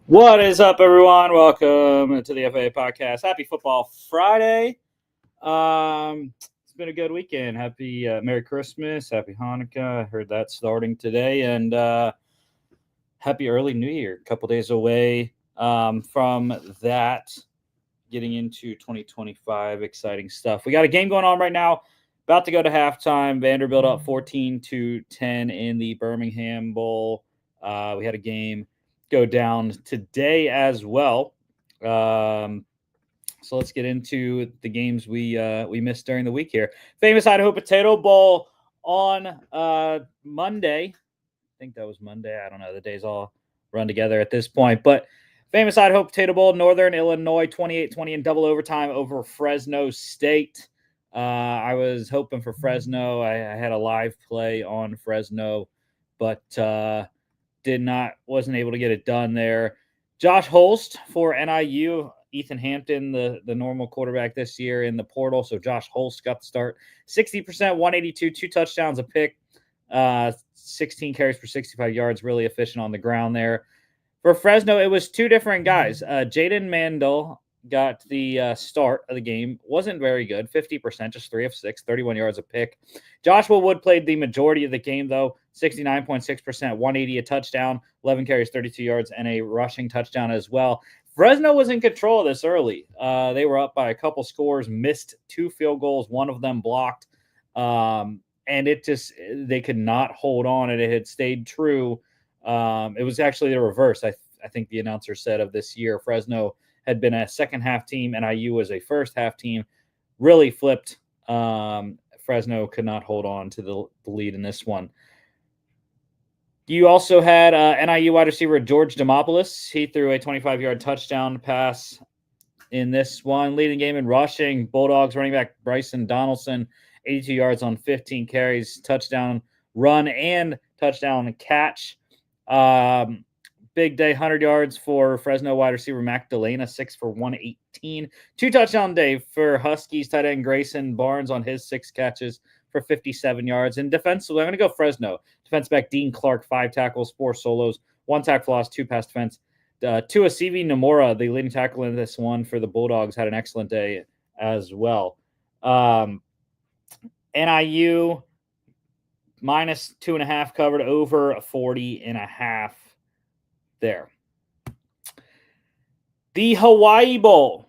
What is up, everyone? Welcome to the FA podcast. Happy Football Friday. It's been a good weekend. Happy Merry Christmas. Happy Hanukkah. I heard that starting today. And happy early New Year. A couple days away from that. Getting into 2025. Exciting stuff. We got a game going on right now. About to go to halftime. Vanderbilt up 14-10 in the Birmingham Bowl. We had a game go down today as well. So let's get into the games we missed during the week here. Famous Idaho Potato Bowl on Monday. I think that was Monday. I don't know. The days all run together at this point. But famous Idaho Potato Bowl, Northern Illinois, 28-20 in double overtime over Fresno State. I was hoping for Fresno. I had a live play on Fresno, but wasn't able to get it done there. Josh Holst for NIU, Ethan Hampton, the normal quarterback this year in the portal. So Josh Holst got the start. 60%, 182, 2 touchdowns, a pick, 16 carries for 65 yards, really efficient on the ground there. For Fresno, it was two different guys. Jaden Mandel got the start of the game. Wasn't very good, 50%, just 3 of 6, 31 yards a pick. Joshua Wood played the majority of the game, though, 69.6%, 180, a touchdown, 11 carries, 32 yards, and a rushing touchdown as well. Fresno was in control of this early. They were up by a couple scores, missed 2 field goals, one of them blocked. And they could not hold on, and it had stayed true. It was actually the reverse. I think the announcer said of this year, Fresno had been a second half team, NIU was a first half team. Really flipped. Fresno could not hold on to the lead in this one. You also had NIU wide receiver George Demopoulos. He threw a 25-yard touchdown pass in this one. Leading game in rushing, Bulldogs running back Bryson Donaldson, 82 yards on 15 carries, touchdown run and touchdown catch. Big day, 100 yards for Fresno wide receiver Mac Delana, 6 for 118. 2 touchdown day for Huskies tight end Grayson Barnes on his 6 catches for 57 yards. And defensively, I'm going to go Fresno. Defense back Dean Clark, 5 tackles, 4 solos, 1 tackle loss, 2 pass defense. Tua CV Nomura, the leading tackle in this one for the Bulldogs, had an excellent day as well. NIU minus 2.5 covered, over 40.5 there. The Hawaii Bowl.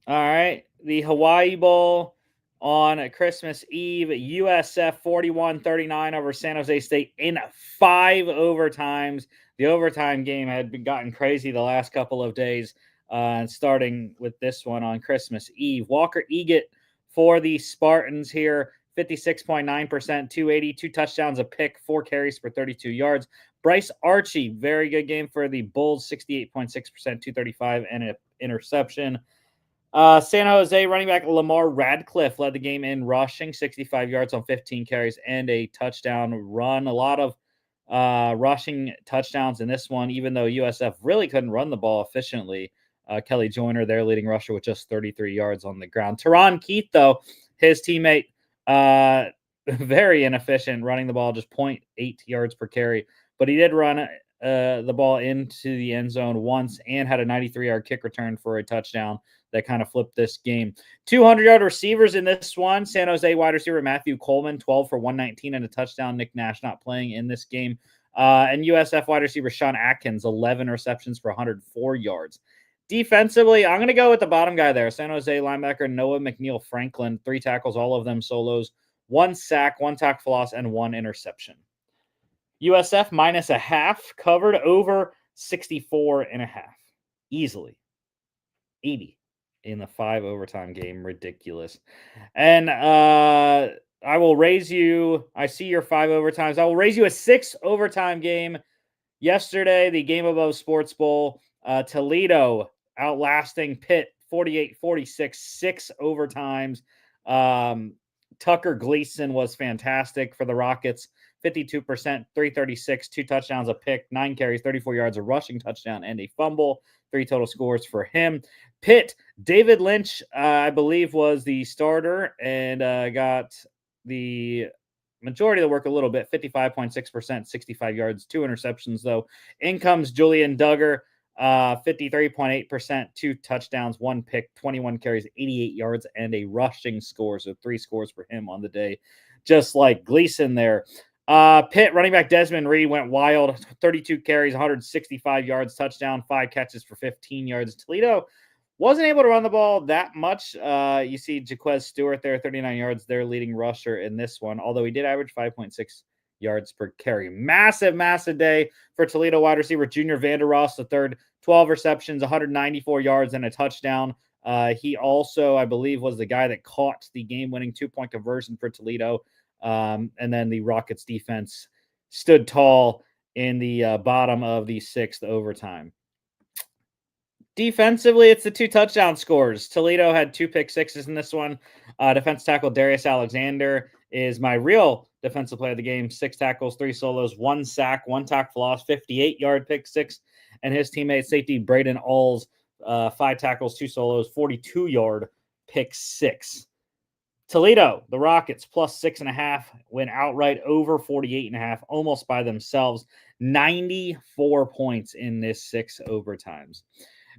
All right. The Hawaii Bowl on Christmas Eve. USF 41-39 over San Jose State in 5 overtimes. The overtime game had gotten crazy the last couple of days, starting with this one on Christmas Eve. Walker Eggett for the Spartans here. 56.9%, 280, 2 touchdowns, a pick, 4 carries for 32 yards. Bryce Archie, very good game for the Bulls, 68.6%, 235, and an interception. San Jose running back Lamar Radcliffe led the game in rushing, 65 yards on 15 carries and a touchdown run. A lot of rushing touchdowns in this one, even though USF really couldn't run the ball efficiently. Kelly Joyner, their leading rusher, with just 33 yards on the ground. Teron Keith, though, his teammate, very inefficient, running the ball just 0.8 yards per carry. But he did run the ball into the end zone once and had a 93-yard kick return for a touchdown that kind of flipped this game. 200-yard receivers in this one. San Jose wide receiver Matthew Coleman, 12 for 119 and a touchdown. Nick Nash not playing in this game. And USF wide receiver Sean Atkins, 11 receptions for 104 yards. Defensively, I'm going to go with the bottom guy there. San Jose linebacker Noah McNeil Franklin, 3 tackles, all of them solos, 1 sack, 1 tackle for loss, and 1 interception. USF minus a half, covered over 64.5. Easily. 80 in the 5 overtime game. Ridiculous. And I will raise you, I see your 5 overtimes. I will raise you a 6 overtime game. Yesterday, the Game Above Sports Bowl, Toledo outlasting Pitt 48-46, 6 overtimes. Tucker Gleason was fantastic for the Rockets, 52%, 336, 2 touchdowns, a pick, 9 carries, 34 yards, a rushing touchdown, and a fumble. 3 total scores for him. Pitt, David Lynch, I believe, was the starter and got the majority of the work a little bit, 55.6%, 65 yards, 2 interceptions, though. In comes Julian Duggar, 53.8%, 2 touchdowns, 1 pick, 21 carries, 88 yards, and a rushing score. So 3 scores for him on the day, just like Gleason there. Pitt running back Desmond Reed went wild, 32 carries, 165 yards, touchdown, 5 catches for 15 yards. Toledo wasn't able to run the ball that much. You see Jaquez Stewart there, 39 yards, their leading rusher in this one, although he did average 5.6 yards per carry. Massive, massive day for Toledo wide receiver Junior Vander Ross III, 12 receptions, 194 yards, and a touchdown. He also, I believe, was the guy that caught the game-winning 2-point conversion for Toledo. And then the Rockets defense stood tall in the bottom of the 6th overtime. Defensively, it's the 2 touchdown scores. Toledo had 2 pick sixes in this one. Defense tackle Darius Alexander is my real defensive player of the game. 6 tackles, 3 solos, 1 sack, 1 tackle for loss, 58-yard pick six. And his teammate safety Braden Alls, 5 tackles, 2 solos, 42-yard pick six. Toledo, the Rockets, plus 6.5, went outright over 48.5, almost by themselves. 94 points in this 6 overtimes.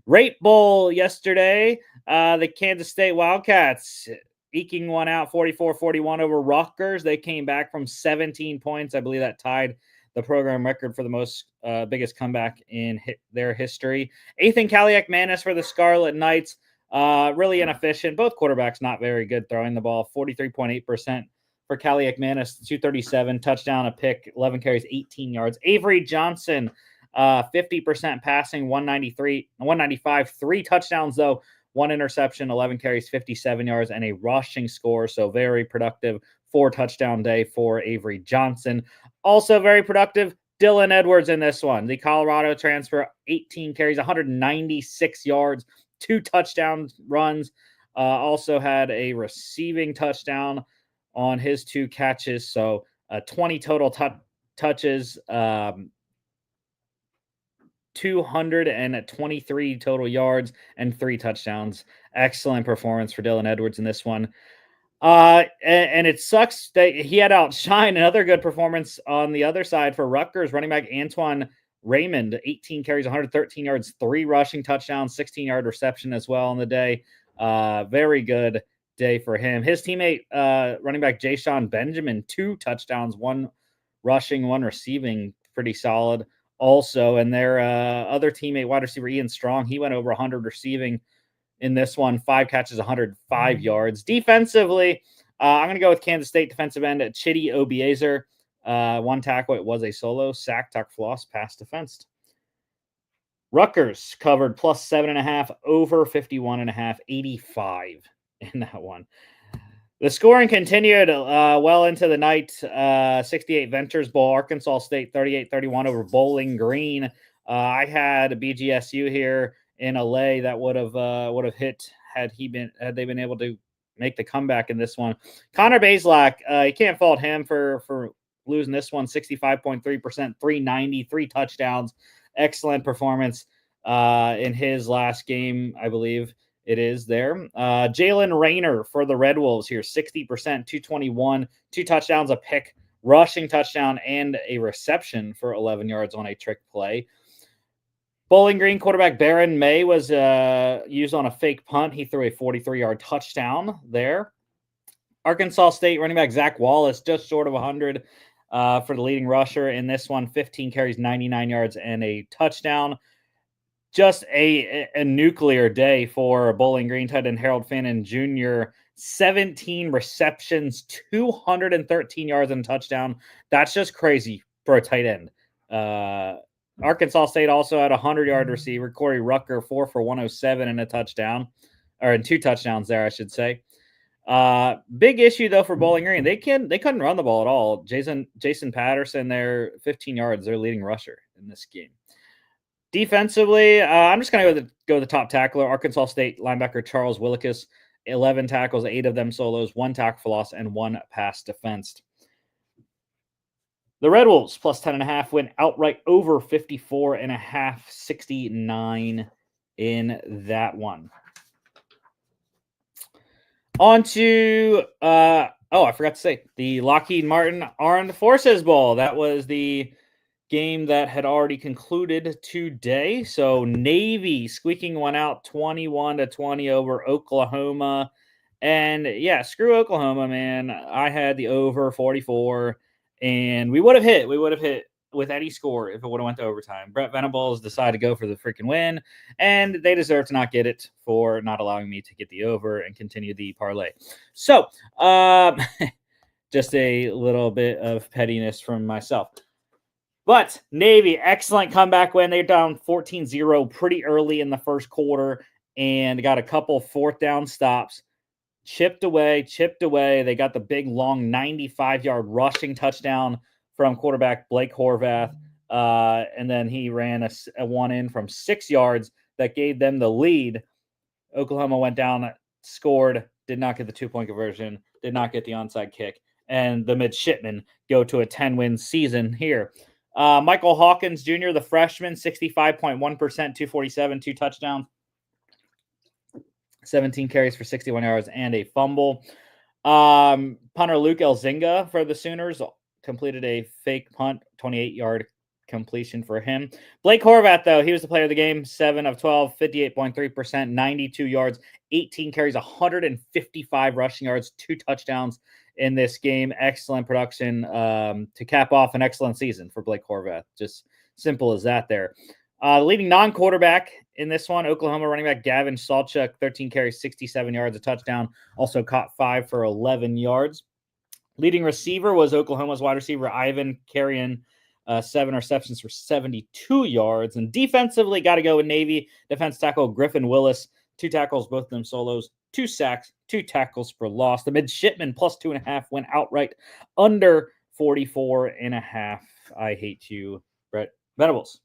Rate Bowl yesterday, the Kansas State Wildcats eking one out 44-41 over Rutgers. They came back from 17 points. I believe that tied the program record for the most biggest comeback in their history. Ethan Kaliak-Manis for the Scarlet Knights. Really inefficient. Both quarterbacks not very good throwing the ball. 43.8% for Kaliak-Manis, 237, touchdown, a pick, 11 carries, 18 yards. Avery Johnson, 50% passing, 195, 3 touchdowns though, 1 interception, 11 carries, 57 yards, and a rushing score. So very productive 4 touchdown day for Avery Johnson. Also very productive, Dylan Edwards in this one. The Colorado transfer, 18 carries, 196 yards, 2 touchdown runs. Also had a receiving touchdown on his 2 catches. So 20 total touches, 223 total yards, and 3 touchdowns. Excellent performance for Dylan Edwards in this one. And it sucks that he had outshine another good performance on the other side for Rutgers. Running back Antoine Raymond, 18 carries, 113 yards, 3 rushing touchdowns, 16-yard reception as well on the day. Very good day for him. His teammate, running back Jayshon Benjamin, 2 touchdowns, 1 rushing, 1 receiving, pretty solid also. And their other teammate, wide receiver Ian Strong, he went over 100 receiving in this one, 5 catches, 105 yards. Defensively, I'm going to go with Kansas State defensive end Chidi Obiezer. 1 tackle, it was a solo, sack, tuck, floss, pass defensed. Rutgers covered plus 7.5, over 51.5, 85 in that one. The scoring continued well into the night. 68 Ventures Bowl, Arkansas State 38-31 over Bowling Green. I had a BGSU here in a lay that would have hit had they been able to make the comeback in this one. Connor Bazelak, you can't fault him for losing this one. 65.3%, 390, 3 touchdowns. Excellent performance in his last game, I believe it is there. Jalen Rayner for the Red Wolves here, 60%, 221, 2 touchdowns, a pick, rushing touchdown, and a reception for 11 yards on a trick play. Bowling Green quarterback Baron May was used on a fake punt. He threw a 43-yard touchdown there. Arkansas State running back Zach Wallace, just short of 100 for the leading rusher in this one. 15 carries, 99 yards, and a touchdown. Just a nuclear day for Bowling Green tight end Harold Fannin Jr. 17 receptions, 213 yards, and a touchdown. That's just crazy for a tight end. Arkansas State also had a 100-yard receiver, Corey Rucker, 4 for 107 and a touchdown, or in 2 touchdowns there, I should say. Big issue though for Bowling Green. They couldn't run the ball at all. Jason Patterson there, 15 yards, their leading rusher in this game. Defensively, I'm just going to go with the top tackler, Arkansas State linebacker Charles Willikis, 11 tackles, 8 of them solos, 1 tackle for loss, and 1 pass defensed. The Red Wolves plus 10.5 went outright over 54.5, 69 in that one. On to, I forgot to say, the Lockheed Martin Armed Forces Bowl. That was the game that had already concluded today. So Navy squeaking one out 21-20 over Oklahoma. And yeah, screw Oklahoma, man. I had the over 44, and we would have hit. We would have hit with any score if it would have went to overtime. Brett Venables decided to go for the freaking win, and they deserve to not get it for not allowing me to get the over and continue the parlay. So, just a little bit of pettiness from myself. But Navy, excellent comeback win. They're down 14-0 pretty early in the first quarter and got a couple fourth down stops. Chipped away. They got the big, long 95-yard rushing touchdown from quarterback Blake Horvath. And then he ran a one in from 6 yards that gave them the lead. Oklahoma went down, scored, did not get the 2-point conversion, did not get the onside kick. And the midshipmen go to a 10-win season here. Michael Hawkins Jr., the freshman, 65.1%, 247, 2 touchdowns, 17 carries for 61 yards and a fumble. Punter Luke Elzinga for the Sooners completed a fake punt, 28-yard completion for him. Blake Horvath, though, he was the player of the game, 7 of 12, 58.3%, 92 yards, 18 carries, 155 rushing yards, 2 touchdowns in this game. Excellent production to cap off an excellent season for Blake Horvath. Just simple as that there. The leading non-quarterback in this one, Oklahoma running back Gavin Sawchuk, 13 carries, 67 yards, a touchdown. Also caught 5 for 11 yards. Leading receiver was Oklahoma's wide receiver Ivan carrying 7 receptions for 72 yards. And defensively, got to go with Navy. Defense tackle Griffin Willis, 2 tackles, both of them solos, 2 sacks, 2 tackles for loss. The midshipman plus 2.5 went outright under 44.5. I hate you, Brett Venables.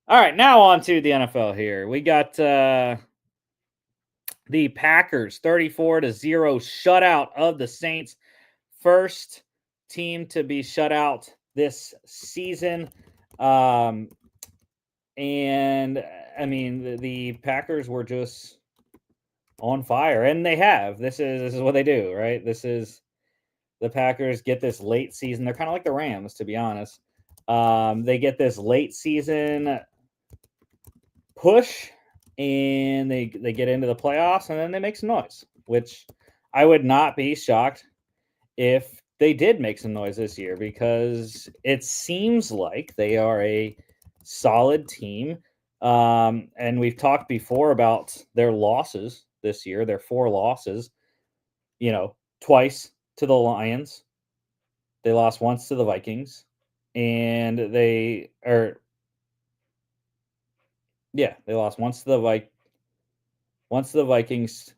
All right, now on to the NFL here. We got the Packers 34-0 shutout of the Saints. First team to be shut out this season. And I mean, the Packers were just on fire, and they have. This is what they do, right? This is the Packers get this late season. They're kind of like the Rams, to be honest. They get this late season push, and they get into the playoffs, and then they make some noise, which I would not be shocked if they did make some noise this year, because it seems like they are a solid team. And we've talked before about their losses this year, their 4 losses, twice to the Lions. They lost once to the Vikings, and they lost once to the Vikings,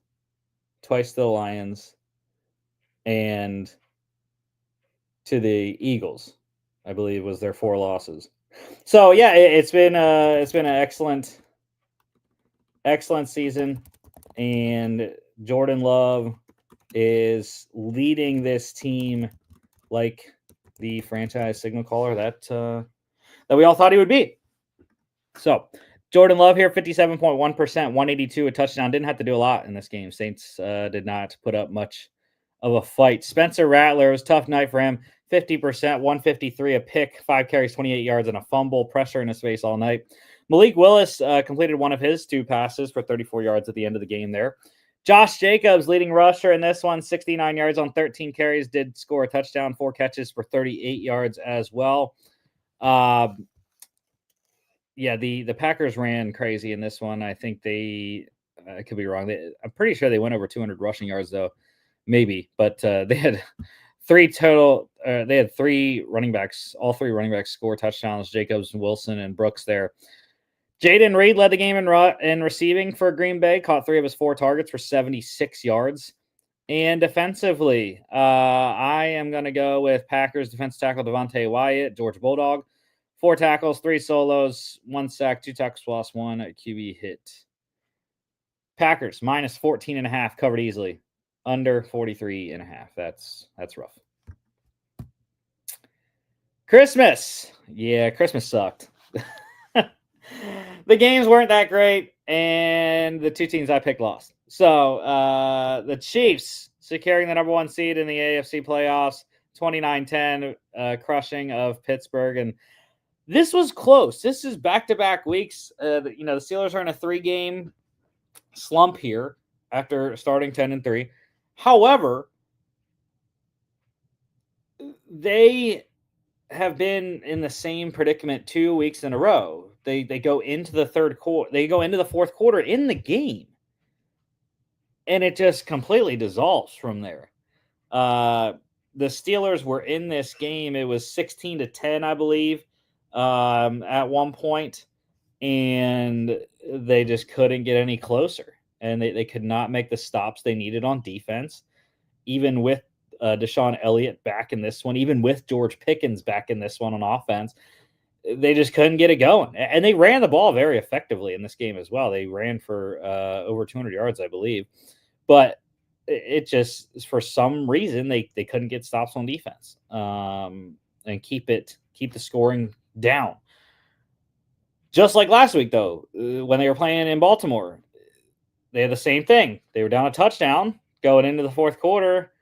twice to the Lions, and to the Eagles, I believe, was their 4 losses. So yeah, it's been an excellent season, and Jordan Love is leading this team like the franchise signal caller that we all thought he would be. So Jordan Love here, 57.1%, 182, a touchdown. Didn't have to do a lot in this game. Saints did not put up much of a fight. Spencer Rattler, it was a tough night for him. 50%, 153, a pick, 5 carries, 28 yards, and a fumble. Pressure in his face all night. Malik Willis completed one of his 2 passes for 34 yards at the end of the game there. Josh Jacobs, leading rusher in this one, 69 yards on 13 carries, did score a touchdown, 4 catches for 38 yards as well. The Packers ran crazy in this one. I think I could be wrong. I'm pretty sure they went over 200 rushing yards, though. Maybe, but they had 3 total. They had 3 running backs. All 3 running backs score touchdowns. Jacobs, Wilson, and Brooks there. Jaden Reed led the game in receiving for Green Bay. Caught 3 of his 4 targets for 76 yards. And defensively, I am going to go with Packers defensive tackle Devontae Wyatt, George Bulldog. 4 tackles, 3 solos, 1 sack, 2 tackles, lost 1 QB hit. Packers minus 14.5 covered easily. Under 43.5. That's rough. Christmas. Yeah, Christmas sucked. The games weren't that great, and the 2 teams I picked lost. So the Chiefs securing the number 1 seed in the AFC playoffs, 29-10, crushing of Pittsburgh. And This was close. This is back-to-back weeks. The Steelers are in a 3-game slump here after starting 10-3. However, they have been in the same predicament 2 weeks in a row. They go into the third quarter. They go into the fourth quarter in the game, and it just completely dissolves from there. The Steelers were in this game. It was 16-10, I believe, at one point, and they just couldn't get any closer. And they could not make the stops they needed on defense, even with Deshaun Elliott back in this one, even with George Pickens back in this one on offense. They just couldn't get it going. And they ran the ball very effectively in this game as well. They ran for over 200 yards, I believe. But it just, for some reason, they couldn't get stops on defense and keep the scoring down. Just like last week, though, when they were playing in Baltimore, they had the same thing. They were down a touchdown going into the fourth quarter.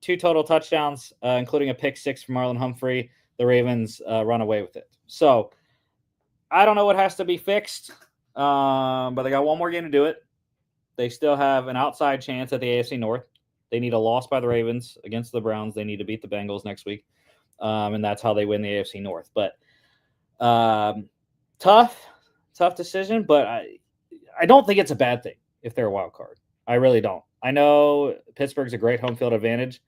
2 total touchdowns, including a pick 6 from Marlon Humphrey. The Ravens run away with it. So I don't know what has to be fixed, but they got one more game to do it. They still have an outside chance at the AFC North. They need a loss by the Ravens against the Browns. They need to beat the Bengals next week, and that's how they win the AFC North. But tough decision, but I don't think it's a bad thing if they're a wild card. I really don't. I know Pittsburgh's a great home field advantage,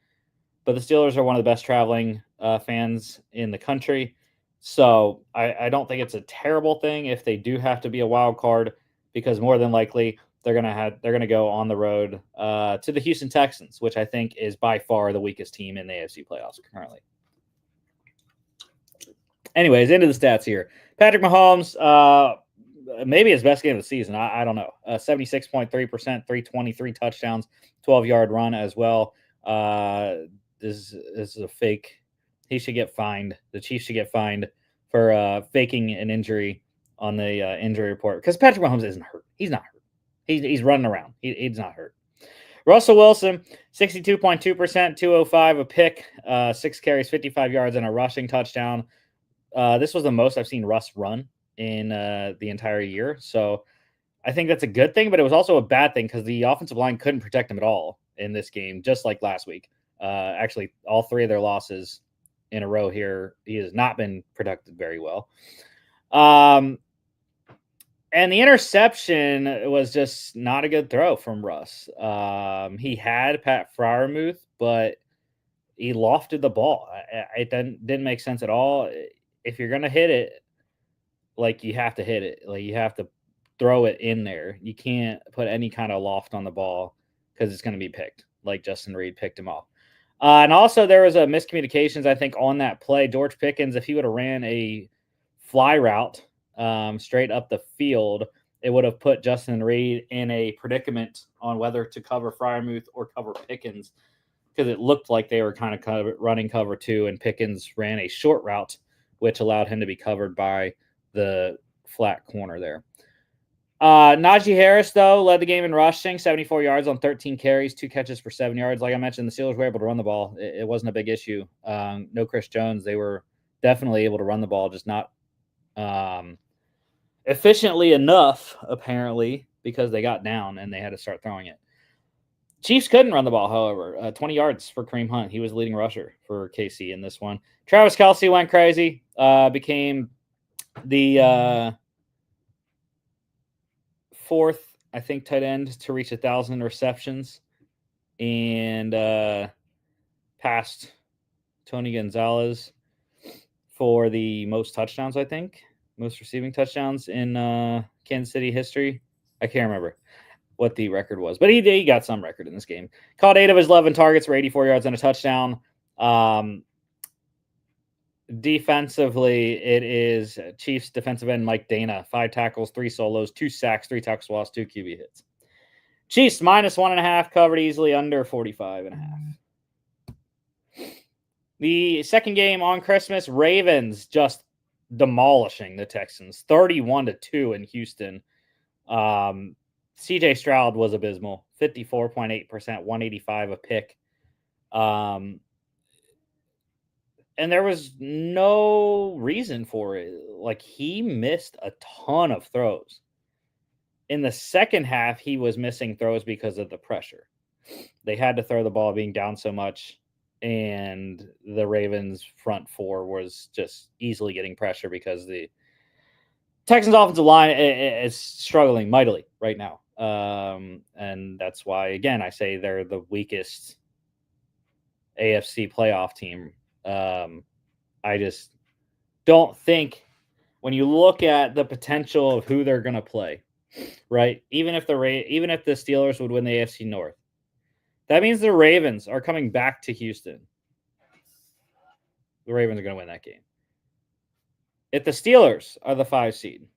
but the Steelers are one of the best traveling fans in the country. So I don't think it's a terrible thing if they do have to be a wild card, because more than likely they're gonna go on the road to the Houston Texans, which I think is by far the weakest team in the AFC playoffs currently. Anyways, into the stats here. Patrick Mahomes, maybe his best game of the season. I don't know. 76.3%, 323 touchdowns, 12-yard run as well. This is a fake. He should get fined. The Chiefs should get fined for faking an injury on the injury report, because Patrick Mahomes isn't hurt. He's not hurt. He's running around. He's not hurt. Russell Wilson, 62.2%, 205, a pick, 6 carries, 55 yards, and a rushing touchdown. This was the most I've seen Russ run in the entire year. So I think that's a good thing, but it was also a bad thing because the offensive line couldn't protect him at all in this game, just like last week. Actually, all 3 of their losses in a row here, he has not been protected very well. And the interception was just not a good throw from Russ. He had Pat Freiermuth, but he lofted the ball. It didn't make sense at all. If you're going to hit it, like, you have to hit it. Like, you have to throw it in there. You can't put any kind of loft on the ball because it's going to be picked, like Justin Reed picked him off. And also there was a miscommunications, I think, on that play. George Pickens, if he would have ran a fly route straight up the field, it would have put Justin Reed in a predicament on whether to cover Freiermuth or cover Pickens, because it looked like they were kind of running cover 2, and Pickens ran a short route, which allowed him to be covered by the flat corner there. Najee Harris, though, led the game in rushing, 74 yards on 13 carries, 2 catches for 7 yards. Like I mentioned, the Steelers were able to run the ball. It wasn't a big issue. No Chris Jones. They were definitely able to run the ball, just not efficiently enough, apparently, because they got down and they had to start throwing it. Chiefs couldn't run the ball, however. 20 yards for Kareem Hunt. He was the leading rusher for KC in this one. Travis Kelce went crazy, became the 4th, I think, tight end to reach 1,000 receptions, and passed Tony Gonzalez for the most touchdowns, I think. Most receiving touchdowns in Kansas City history. I can't remember what the record was, but he got some record in this game. Caught 8 of his 11 targets for 84 yards and a touchdown. Defensively, it is Chiefs defensive end Mike Dana, 5 tackles, 3 solos, 2 sacks, 3 tackles lost, 2 QB hits. Chiefs -1.5, covered easily under 45.5. The second game on Christmas, Ravens just demolishing the Texans, 31-2 in Houston. CJ Stroud was abysmal, 54.8%, 185 a pick. And there was no reason for it. Like, he missed a ton of throws. In the second half, he was missing throws because of the pressure. They had to throw the ball being down so much, and the Ravens' front four was just easily getting pressure because the Texans' offensive line is struggling mightily right now. And that's why, again, I say they're the weakest AFC playoff team. I just don't think when you look at the potential of who they're going to play, right? Even if the Steelers would win the AFC North, that means the Ravens are coming back to Houston. The Ravens are going to win that game. If the Steelers are the 5 seed,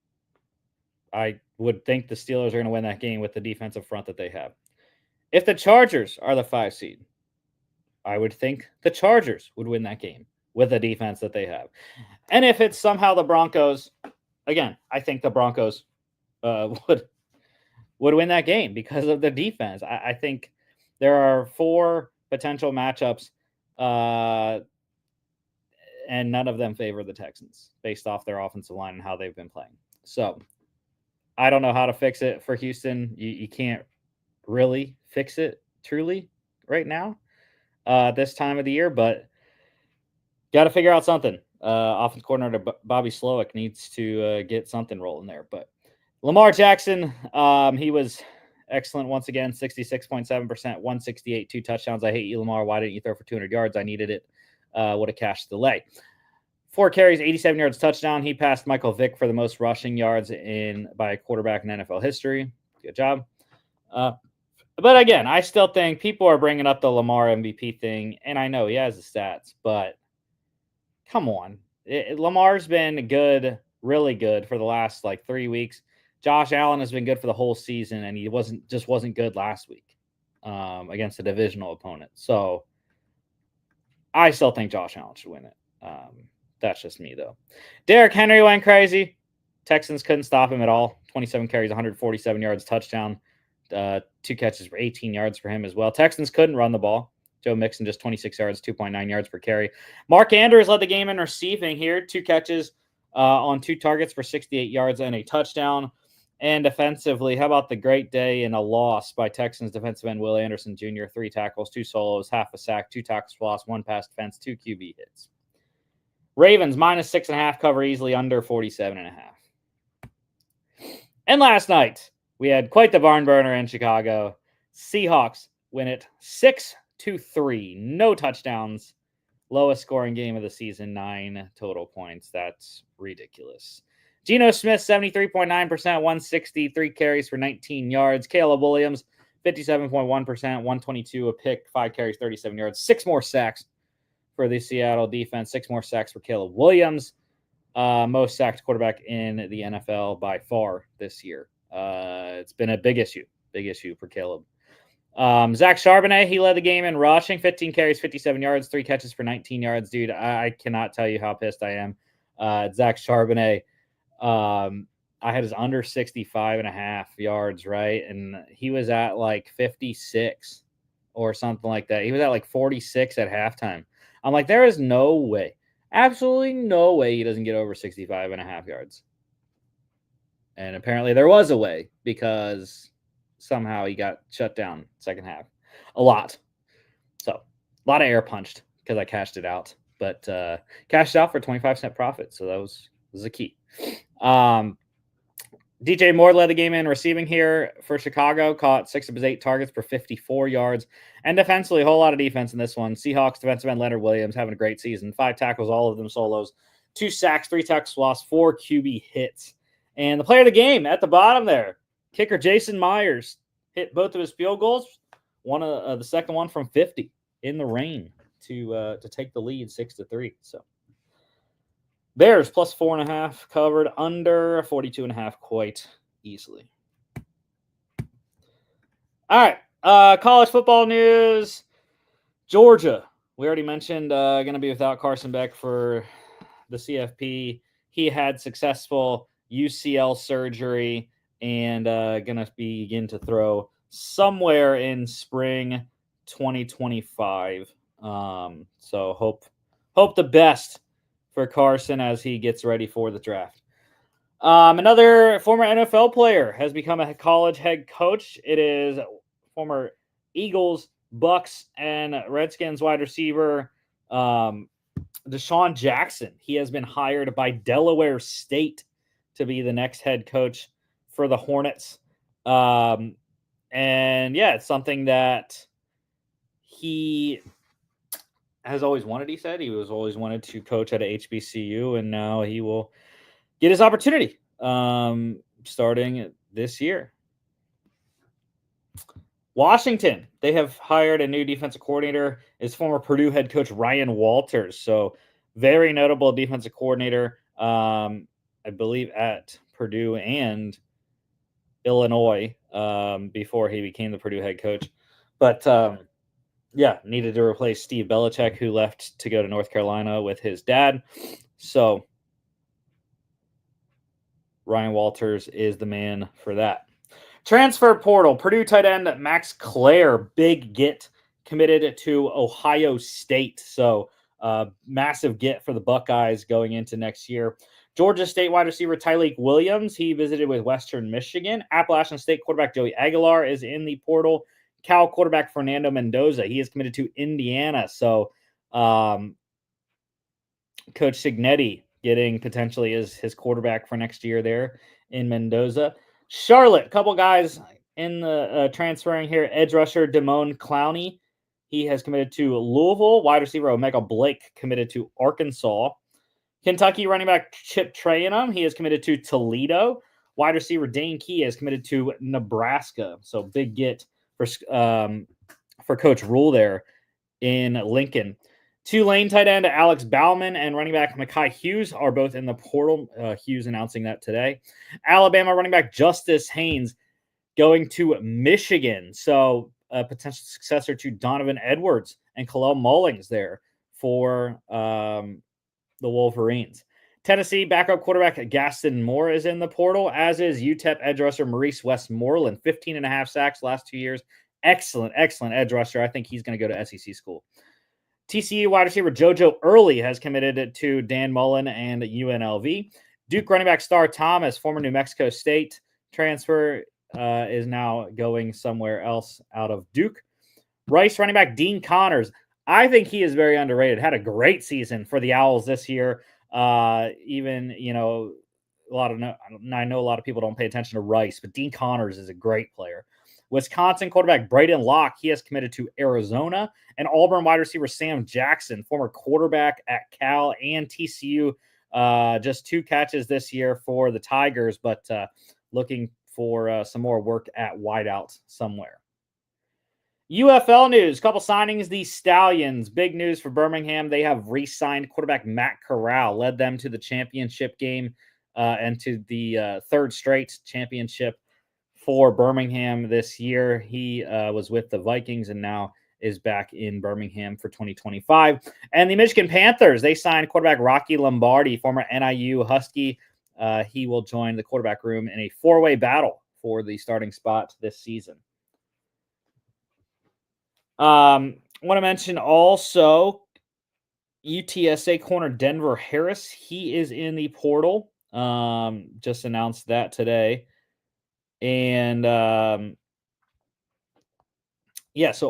I would think the Steelers are going to win that game with the defensive front that they have. If the Chargers are the 5 seed, I would think the Chargers would win that game with the defense that they have. And if it's somehow the Broncos, again, I think the Broncos would win that game because of the defense. I think there are 4 potential matchups, and none of them favor the Texans based off their offensive line and how they've been playing. So I don't know how to fix it for Houston. You can't really fix it truly right now this time of the year, but got to figure out something. Offensive coordinator Bobby Slowick needs to get something rolling there. But Lamar Jackson, he was excellent once again, 66.7%, 168, 2 touchdowns. I hate you, Lamar. Why didn't you throw for 200 yards? I needed it. Would have cashed the lay. 4 carries, 87 yards, touchdown. He passed Michael Vick for the most rushing yards by a quarterback in NFL history. Good job. But again, I still think people are bringing up the Lamar MVP thing, and I know he has the stats, but come on. Lamar's been good, really good for the last 3 weeks. Josh Allen has been good for the whole season, and he wasn't good last week against a divisional opponent. So I still think Josh Allen should win it. That's just me, though. Derrick Henry went crazy. Texans couldn't stop him at all. 27 carries, 147 yards, touchdown. 2 catches for 18 yards for him as well. Texans couldn't run the ball. Joe Mixon just 26 yards, 2.9 yards per carry. Mark Andrews led the game in receiving here. 2 catches on 2 targets for 68 yards and a touchdown. And defensively, how about the great day and a loss by Texans defensive end Will Anderson Jr., 3 tackles, 2 solos, half a sack, 2 tackles for loss, 1 pass defense, 2 QB hits. Ravens minus 6.5, cover easily under 47.5. And last night, we had quite the barn burner in Chicago. Seahawks win it 6-3. No touchdowns. Lowest scoring game of the season, 9 total points. That's ridiculous. Geno Smith, 73.9%, 163 carries for 19 yards. Caleb Williams, 57.1%, 122 a pick, 5 carries, 37 yards. 6 more sacks for the Seattle defense. 6 more sacks for Caleb Williams. Most sacked quarterback in the NFL by far this year. It's been a big issue for Caleb. Zach Charbonnet, he led the game in rushing, 15 carries, 57 yards, 3 catches for 19 yards. Dude, I cannot tell you how pissed I am. Zach Charbonnet, I had his under 65.5 yards, right? And he was at 56 or something like that. He was at 46 at halftime. I'm like, there is no way, absolutely no way he doesn't get over 65.5 yards. And apparently there was a way because somehow he got shut down second half. A lot. So a lot of air punched because I cashed it out. But cashed out for 25% profit. So that was a key. DJ Moore led the game in receiving here for Chicago. Caught 6 of his 8 targets for 54 yards. And defensively, a whole lot of defense in this one. Seahawks defensive end Leonard Williams having a great season. 5 tackles, all of them solos. 2 sacks, 3 tackles lost, 4 QB hits. And the player of the game at the bottom there, kicker Jason Myers, hit both of his field goals. The second one from 50 in the rain to take the lead 6-3. So Bears plus 4.5 covered under 42.5 quite easily. All right, college football news. Georgia, we already mentioned, going to be without Carson Beck for the CFP. He had successful UCL surgery and going to begin to throw somewhere in spring 2025. So hope hope the best for Carson as he gets ready for the draft. Another former NFL player has become a college head coach. It is former Eagles, Bucks, and Redskins wide receiver Deshaun Jackson. He has been hired by Delaware State to be the next head coach for the Hornets. And yeah, it's something that he has always wanted. He said he was always wanted to coach at a HBCU, and now he will get his opportunity starting this year. Washington, they have hired a new defensive coordinator. It's former Purdue head coach Ryan Walters. So very notable defensive coordinator, I believe, at Purdue and Illinois before he became the Purdue head coach. But yeah, needed to replace Steve Belichick, who left to go to North Carolina with his dad. So Ryan Walters is the man for that. Transfer portal, Purdue tight end Max Clare, big get, committed to Ohio State. So massive get for the Buckeyes going into next year. Georgia State wide receiver Tyleik Williams, he visited with Western Michigan. Appalachian State quarterback Joey Aguilar is in the portal. Cal quarterback Fernando Mendoza, he is committed to Indiana. So Coach Signetti getting potentially his quarterback for next year there in Mendoza. Charlotte, a couple guys in the transferring here. Edge rusher Damone Clowney, he has committed to Louisville. Wide receiver Omega Blake committed to Arkansas. Kentucky running back Chip Trayanum, he is committed to Toledo. Wide receiver Dane Key has committed to Nebraska. So big get for Coach Rule there in Lincoln. Tulane tight end Alex Bauman and running back Mekhi Hughes are both in the portal. Hughes announcing that today. Alabama running back Justice Haynes going to Michigan. So a potential successor to Donovan Edwards and Khalil Mullings there for the Wolverines. Tennessee backup quarterback Gaston Moore is in the portal, as is UTEP edge rusher Maurice Westmoreland. 15.5 sacks last 2 years. Excellent edge rusher. I think he's going to go to SEC school. TCU wide receiver JoJo Early has committed to Dan Mullen and UNLV. Duke running back Star Thomas, former New Mexico State transfer, is now going somewhere else out of Duke. Rice running back Dean Connors. I think he is very underrated. Had a great season for the Owls this year. Even, I know a lot of people don't pay attention to Rice, but Dean Connors is a great player. Wisconsin quarterback Braden Locke, he has committed to Arizona. And Auburn wide receiver Sam Jackson, former quarterback at Cal and TCU. Just 2 catches this year for the Tigers, but looking for some more work at wideout somewhere. UFL news, couple signings. The Stallions, big news for Birmingham. They have re-signed quarterback Matt Corral, led them to the championship game and to the third straight championship for Birmingham this year. He was with the Vikings and now is back in Birmingham for 2025. And the Michigan Panthers, they signed quarterback Rocky Lombardi, former NIU Husky. He will join the quarterback room in a 4-way battle for the starting spot this season. Want to mention also UTSA corner Denver Harris. He is in the portal. Just announced that today. And so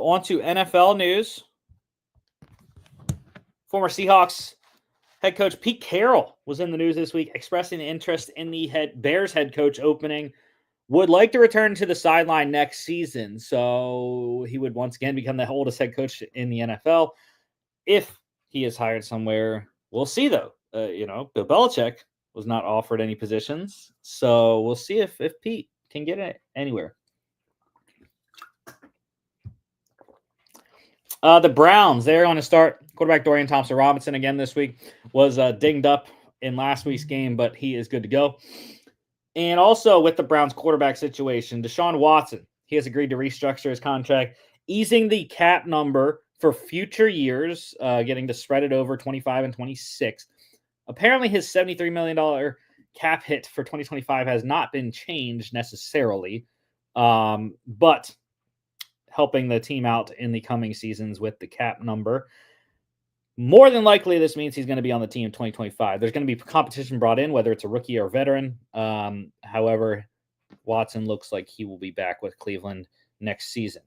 on to NFL news. Former Seahawks head coach Pete Carroll was in the news this week, expressing interest in the Bears head coach opening. Would like to return to the sideline next season, so he would once again become the oldest head coach in the NFL. If he is hired somewhere, we'll see, though. Bill Belichick was not offered any positions, so we'll see if Pete can get it anywhere. The Browns, they're going to start quarterback Dorian Thompson-Robinson again this week. Was dinged up in last week's game, but he is good to go. And also with the Browns quarterback situation, Deshaun Watson, he has agreed to restructure his contract, easing the cap number for future years, getting to spread it over 25 and 26. Apparently his $73 million cap hit for 2025 has not been changed necessarily, but helping the team out in the coming seasons with the cap number. More than likely, this means he's going to be on the team in 2025. There's going to be competition brought in, whether it's a rookie or veteran. However, Watson looks like he will be back with Cleveland next season.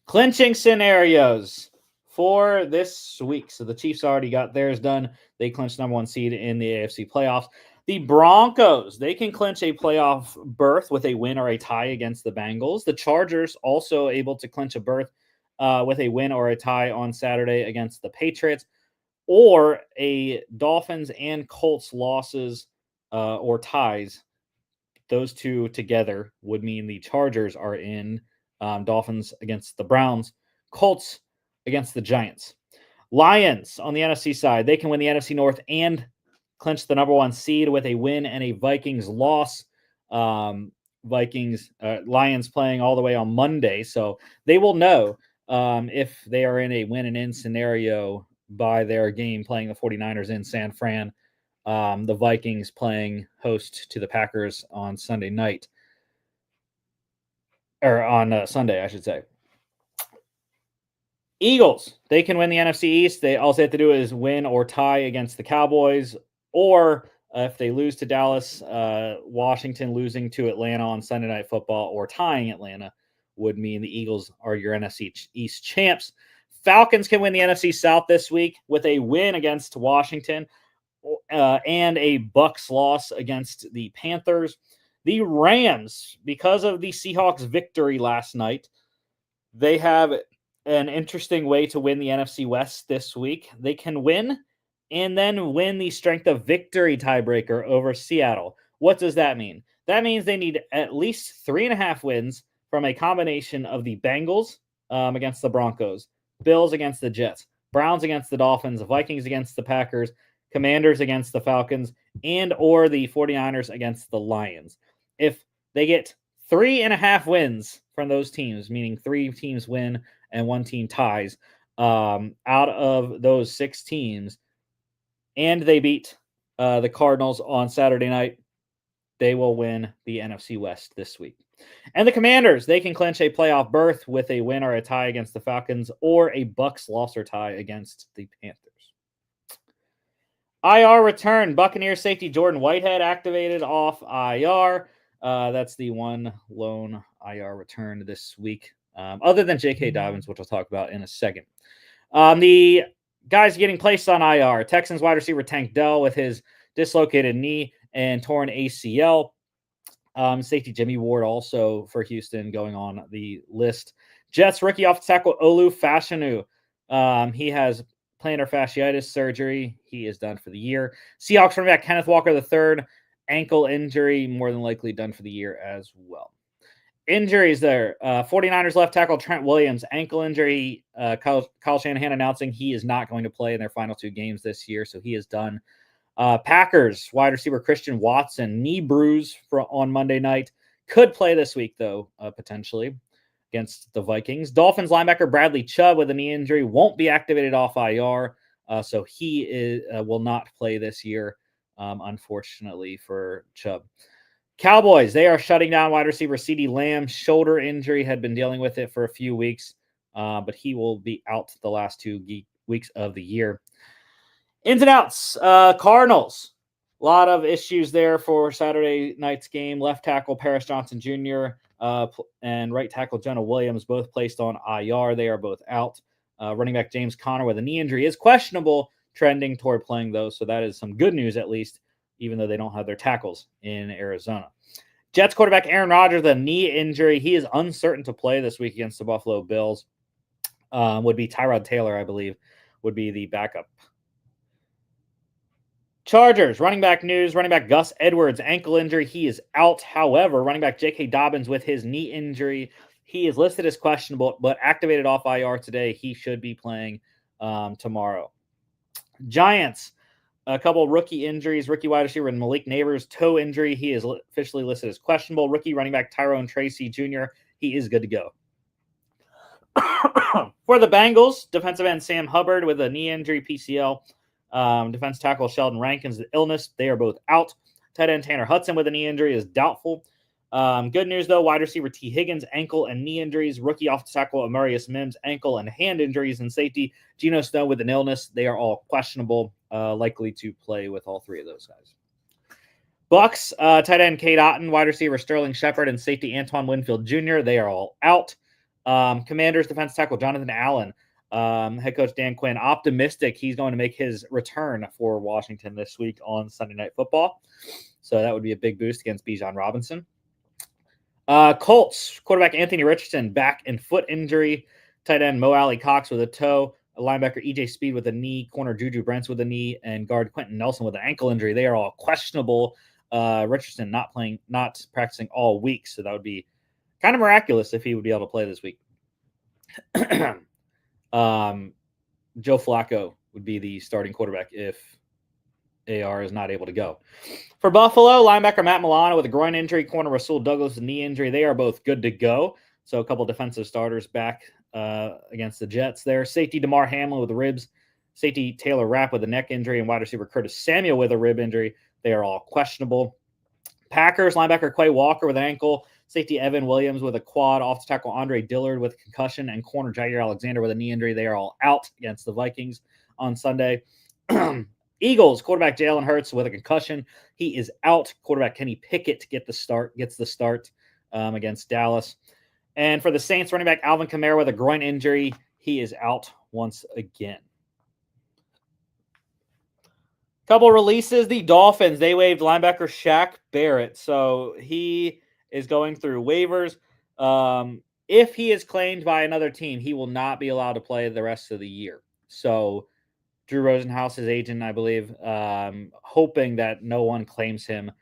Clinching scenarios for this week. So the Chiefs already got theirs done. They clinched number 1 seed in the AFC playoffs. The Broncos, they can clinch a playoff berth with a win or a tie against the Bengals. The Chargers also able to clinch a berth with a win or a tie on Saturday against the Patriots, or a Dolphins and Colts losses or ties. Those two together would mean the Chargers are in. Dolphins against the Browns, Colts against the Giants. Lions on the NFC side, they can win the NFC North and clinch the number 1 seed with a win and a Vikings loss. Lions playing all the way on Monday, so they will know if they are in a win and in scenario by their game playing the 49ers in San Fran. The Vikings playing host to the Packers on Sunday night. Or on Sunday, I should say. Eagles, they can win the NFC East. They all they have to do is win or tie against the Cowboys, or if they lose to Dallas, Washington losing to Atlanta on Sunday Night Football or tying Atlanta would mean the Eagles are your NFC East champs. Falcons can win the NFC South this week with a win against Washington and a Bucs loss against the Panthers. The Rams, because of the Seahawks victory last night, they have an interesting way to win the NFC West this week. They can win and then win the strength of victory tiebreaker over Seattle. What does that mean? That means they need at least 3.5 wins from a combination of the Bengals against the Broncos, Bills against the Jets, Browns against the Dolphins, Vikings against the Packers, Commanders against the Falcons, and or the 49ers against the Lions. If they get 3.5 wins from those teams, meaning 3 teams win and 1 team ties, out of those 6 teams, and they beat the Cardinals on Saturday night, they will win the NFC West this week. And the Commanders, they can clinch a playoff berth with a win or a tie against the Falcons, or a Bucs loss or tie against the Panthers. IR return. Buccaneers safety Jordan Whitehead activated off IR. That's the one lone IR return this week, other than J.K. Dobbins, which I'll talk about in a second. The guys getting placed on IR. Texans wide receiver Tank Dell with his dislocated knee and torn ACL. Safety Jimmy Ward also for Houston going on the list. Jets rookie offensive tackle Olu Fashanu. He has plantar fasciitis surgery. He is done for the year. Seahawks running back Kenneth Walker III, ankle injury, more than likely done for the year as well. Injuries there. 49ers left tackle Trent Williams, ankle injury. Kyle Shanahan announcing he is not going to play in their final 2 games this year, so he is done. Packers wide receiver Christian Watson, knee bruise on Monday night. Could play this week, though, potentially, against the Vikings. Dolphins linebacker Bradley Chubb with a knee injury won't be activated off IR, so he will not play this year, unfortunately, for Chubb. Cowboys, they are shutting down wide receiver CeeDee Lamb. Shoulder injury, had been dealing with it for a few weeks, but he will be out the last 2 weeks of the year. Ins and outs. Cardinals, a lot of issues there for Saturday night's game. Left tackle Paris Johnson Jr. And right tackle Jonah Williams both placed on IR. They are both out. Running back James Conner with a knee injury is questionable, trending toward playing those. So that is some good news, at least, even though they don't have their tackles in Arizona. Jets quarterback Aaron Rodgers, a knee injury. He is uncertain to play this week against the Buffalo Bills. Would be Tyrod Taylor, I believe, would be the backup. Chargers, running back news. Running back Gus Edwards, ankle injury. He is out. However, running back J.K. Dobbins with his knee injury, he is listed as questionable, but activated off IR today. He should be playing tomorrow. Giants, a couple rookie injuries. Rookie wide receiver Malik Neighbors, toe injury. He is officially listed as questionable. Rookie running back Tyrone Tracy Jr., he is good to go. For the Bengals, defensive end Sam Hubbard with a knee injury, PCL. Defense tackle Sheldon Rankins with illness. They are both out. Tight end Tanner Hudson with a knee injury is doubtful. Good news, though, wide receiver T. Higgins, ankle and knee injuries. Rookie offensive tackle Amarius Mims, ankle and hand injuries. And safety Geno Snow with an illness. They are all questionable, likely to play with all three of those guys. Bucks, tight end Cade Otton, wide receiver Sterling Shepard, and safety Antoine Winfield Jr. They are all out. Commanders defensive tackle Jonathan Allen. Head coach Dan Quinn, optimistic he's going to make his return for Washington this week on Sunday Night Football. So that would be a big boost against Bijan Robinson. Colts, quarterback Anthony Richardson, back and foot injury. Tight end Mo Alley Cox with a toe. Linebacker EJ Speed with a knee. Corner Juju Brents with a knee. And guard Quentin Nelson with an ankle injury. They are all questionable. Richardson not practicing all week. So that would be kind of miraculous if he would be able to play this week. Joe Flacco would be the starting quarterback if AR is not able to go. For Buffalo, linebacker Matt Milano with a groin injury, corner Rasul Douglas with a knee injury. They are both good to go. So a couple defensive starters back against the Jets there. Safety DeMar Hamlin with the ribs. Safety Taylor Rapp with a neck injury, and wide receiver Curtis Samuel with a rib injury. They are all questionable. Packers, linebacker Quay Walker with an ankle. Safety Evan Williams with a quad. Offensive tackle Andre Dillard with a concussion. And corner Jair Alexander with a knee injury. They are all out against the Vikings on Sunday. Eagles, quarterback Jalen Hurts with a concussion. He is out. Quarterback Kenny Pickett gets the start against Dallas. And for the Saints, running back Alvin Kamara with a groin injury. He is out once again. Couple releases. The Dolphins, they waived linebacker Shaq Barrett. So he is going through waivers. If he is claimed by another team, he will not be allowed to play the rest of the year. So Drew Rosenhaus, his agent, I believe, hoping that no one claims him.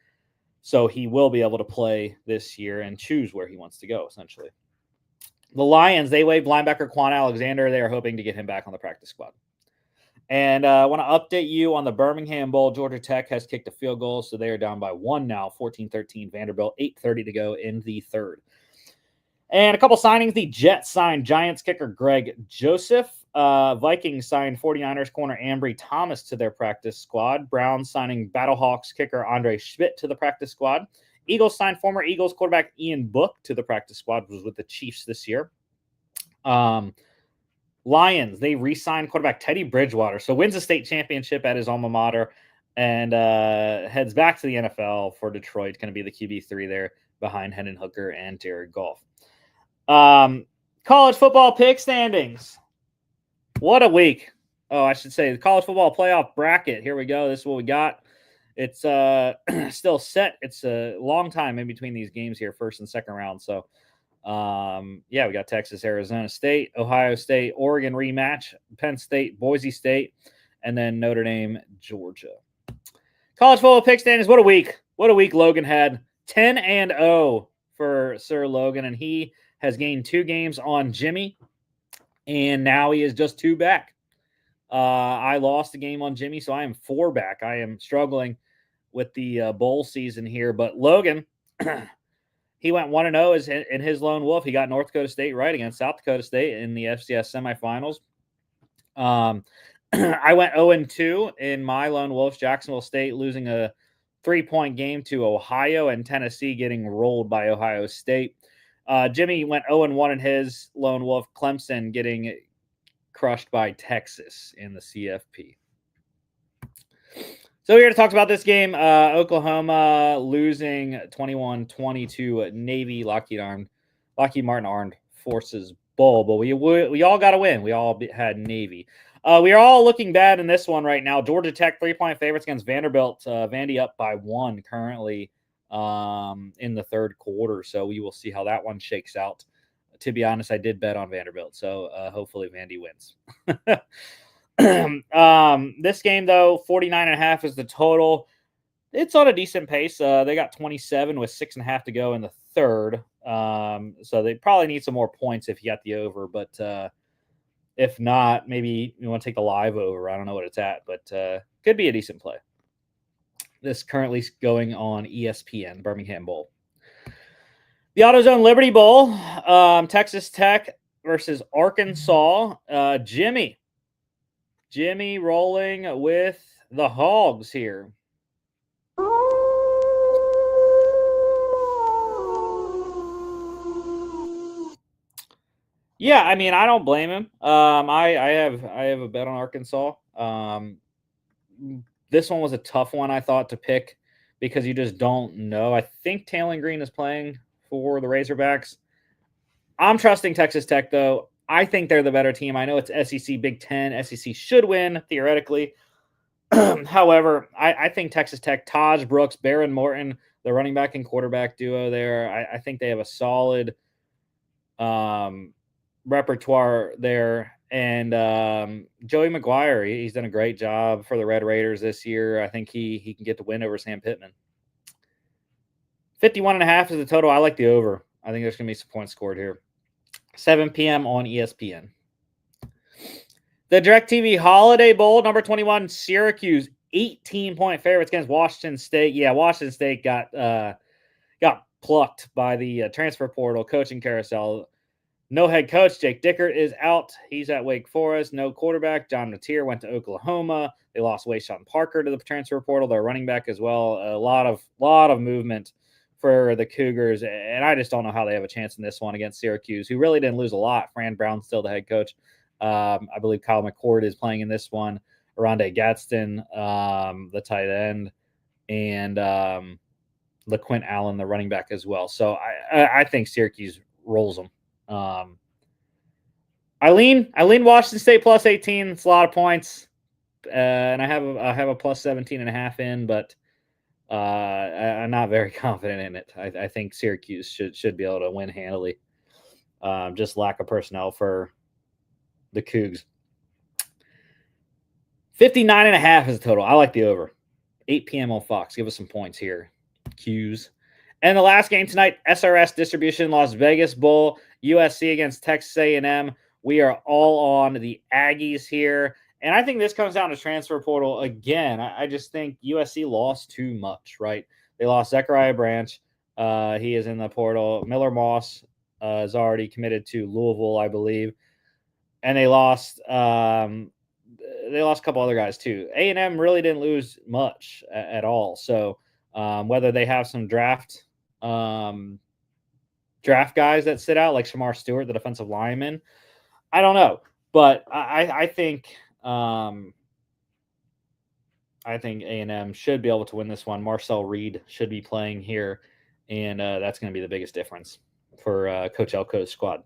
So he will be able to play this year and choose where he wants to go, essentially. The Lions, they waived linebacker Quan Alexander. They are hoping to get him back on the practice squad. And I want to update you on the Birmingham Bowl. Georgia Tech has kicked a field goal, so they are down by 1 now, 14-13 Vanderbilt, 8:30 to go in the third. And a couple signings. The Jets signed Giants kicker Greg Joseph. Vikings signed 49ers corner Ambry Thomas to their practice squad. Browns signing Battlehawks kicker Andre Schmidt to the practice squad. Eagles signed former Eagles quarterback Ian Book to the practice squad, which was with the Chiefs this year. Lions, they re-signed quarterback Teddy Bridgewater. So wins a state championship at his alma mater and heads back to the NFL for Detroit. Going to be the QB3 there behind Hendon Hooker and Jared Goff. College football pick standings. What a week. Oh, I should say the college football playoff bracket. Here we go. This is what we got. It's still set. It's a long time in between these games here, first and second round. So, we got Texas, Arizona State, Ohio State, Oregon rematch, Penn State, Boise State, and then Notre Dame, Georgia. College football pick standings. What a week. What a week Logan had. 10-0 for Sir Logan, and he has gained 2 games on Jimmy, and now he is just 2 back. I lost a game on Jimmy, so I am 4 back. I am struggling with the bowl season here, but Logan, he went 1-0 in his lone wolf. He got North Dakota State right against South Dakota State in the FCS semifinals. I went 0-2 in my lone wolf, Jacksonville State losing a 3-point game to Ohio, and Tennessee getting rolled by Ohio State. Jimmy went 0-1 in his lone wolf, Clemson getting crushed by Texas in the CFP. So we're here to talk about this game. Oklahoma losing 21-20 to Navy, Lockheed Martin Armed Forces Bowl. But we all got to win. We all had Navy. We are all looking bad in this one right now. Georgia Tech 3-point favorites against Vanderbilt. Vandy up by 1 currently in the third quarter. So we will see how that one shakes out. To be honest, I did bet on Vanderbilt. So hopefully Vandy wins. This game, though, 49.5 is the total. It's on a decent pace. They got 27 with 6.5 to go in the third. So they probably need some more points if you got the over. But if not, maybe you want to take the live over. I don't know what it's at, but could be a decent play. This currently going on ESPN, Birmingham Bowl. The AutoZone Liberty Bowl, Texas Tech versus Arkansas. Jimmy rolling with the Hogs here. Yeah, I mean, I don't blame him. I have a bet on Arkansas. This one was a tough one, I thought, to pick because you just don't know. I think Taylor Green is playing for the Razorbacks. I'm trusting Texas Tech, though. I think they're the better team. I know it's SEC Big Ten. SEC should win, theoretically. However, I think Texas Tech, Taj Brooks, Baron Morton, the running back and quarterback duo there, I think they have a solid repertoire there. And Joey McGuire, he's done a great job for the Red Raiders this year. I think he can get the win over Sam Pittman. 51.5 is the total. I like the over. I think there's going to be some points scored here. 7 p.m. on ESPN. The DirecTV Holiday Bowl, number 21, Syracuse, 18-point favorites against Washington State. Yeah, Washington State got plucked by the transfer portal coaching carousel. No head coach. Jake Dickert is out. He's at Wake Forest. No quarterback. John Mateer went to Oklahoma. They lost Wayshawn Parker to the transfer portal. They're running back as well. A lot of movement for the Cougars, and I just don't know how they have a chance in this one against Syracuse, who really didn't lose a lot. Fran Brown's still the head coach. I believe Kyle McCord is playing in this one. Aronde Gadsden, the tight end, and LaQuint Allen, the running back as well. So I think Syracuse rolls them. I lean Washington State plus 18. It's a lot of points, and I have a plus 17.5 in, but I'm not very confident in it. I think Syracuse should be able to win handily. Just lack of personnel for the Cougs. 59.5 is the total. I like the over. 8 p.m. on Fox. Give us some points here. Qs. And the last game tonight, SRS Distribution Las Vegas Bowl, USC against Texas A&M. We are all on the Aggies here. And I think this comes down to transfer portal again. I just think USC lost too much, right? They lost Zechariah Branch. He is in the portal. Miller Moss is already committed to Louisville, I believe. And they lost a couple other guys too. A&M really didn't lose much at all. So whether they have some draft guys that sit out, like Shamar Stewart, the defensive lineman, I don't know. But I think A&M should be able to win this one. Marcel Reed should be playing here, and that's going to be the biggest difference for Coach Elko's squad.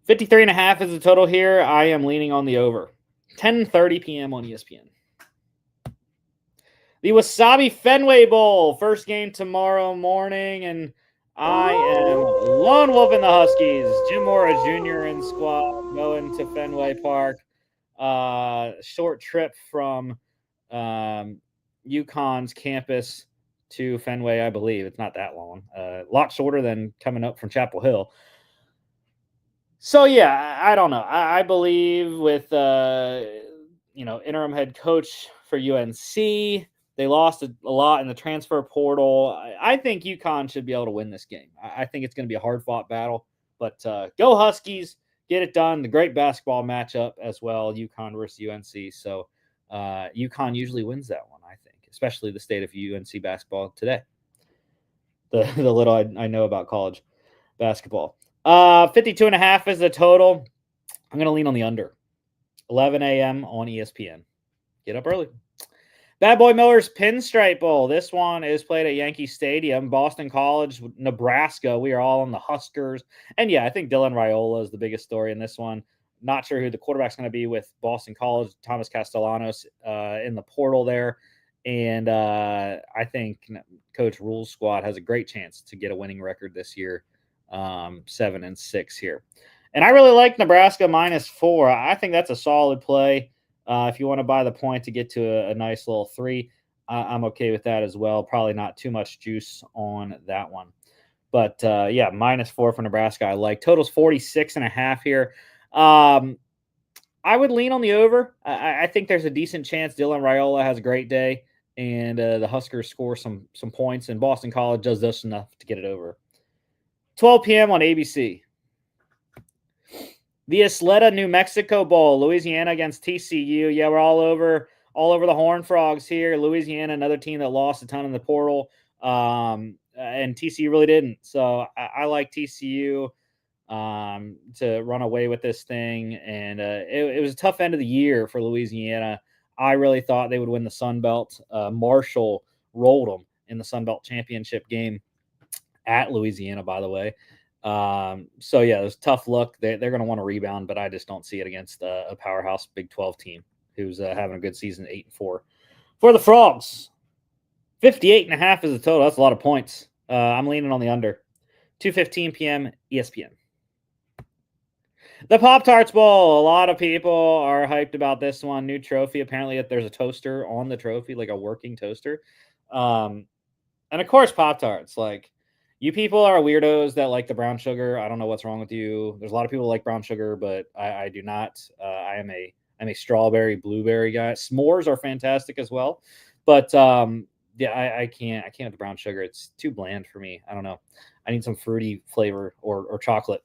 53.5 is the total here. I am leaning on the over. 10:30 p.m. on ESPN. The Wasabi Fenway Bowl. First game tomorrow morning, and I am lone wolf in the Huskies. Jim Mora Jr. and squad going to Fenway Park. Short trip from UConn's campus to Fenway, I believe. It's not that long. A lot shorter than coming up from Chapel Hill. So, yeah, I don't know. I believe with, interim head coach for UNC, they lost a lot in the transfer portal. I think UConn should be able to win this game. I think it's going to be a hard-fought battle. But go Huskies. Get it done. The great basketball matchup as well, UConn versus UNC. So UConn usually wins that one, I think, especially the state of UNC basketball today. The little I know about college basketball. 52.5 is the total. I'm going to lean on the under. 11 a.m. on ESPN. Get up early. Bad Boy Miller's Pinstripe Bowl. This one is played at Yankee Stadium, Boston College, Nebraska. We are all on the Huskers. And, yeah, I think Dylan Raiola is the biggest story in this one. Not sure who the quarterback's going to be with Boston College. Thomas Castellanos in the portal there. And I think Coach Rule's squad has a great chance to get a winning record this year. 7-6 here. And I really like Nebraska -4. I think that's a solid play. If you want to buy the point to get to a nice little 3, I'm okay with that as well. Probably not too much juice on that one. But, yeah, -4 for Nebraska. I like. Total's 46.5 here. I would lean on the over. I think there's a decent chance Dylan Raiola has a great day, and the Huskers score some points, and Boston College does just enough to get it over. 12 p.m. on ABC. The Isleta, New Mexico Bowl, Louisiana against TCU. Yeah, we're all over the Horned Frogs here. Louisiana, another team that lost a ton in the portal, and TCU really didn't. So I like TCU. to run away with this thing. And it was a tough end of the year for Louisiana. I really thought they would win the Sun Belt. Marshall rolled them in the Sun Belt championship game at Louisiana, by the way. So yeah, it was a tough look. They're going to want to rebound, but I just don't see it against a powerhouse Big 12 team who's having a good season, 8-4. For the Frogs, 58.5 is the total. That's a lot of points. I'm leaning on the under. 2:15 p.m. ESPN. The Pop-Tarts Bowl. A lot of people are hyped about this one. New trophy. Apparently, there's a toaster on the trophy, like a working toaster. And of course, Pop-Tarts. Like, you people are weirdos that like the brown sugar. I don't know what's wrong with you. There's a lot of people who like brown sugar, but I do not. I'm a strawberry, blueberry guy. S'mores are fantastic as well. But yeah, I can't with the brown sugar. It's too bland for me. I don't know. I need some fruity flavor or chocolate.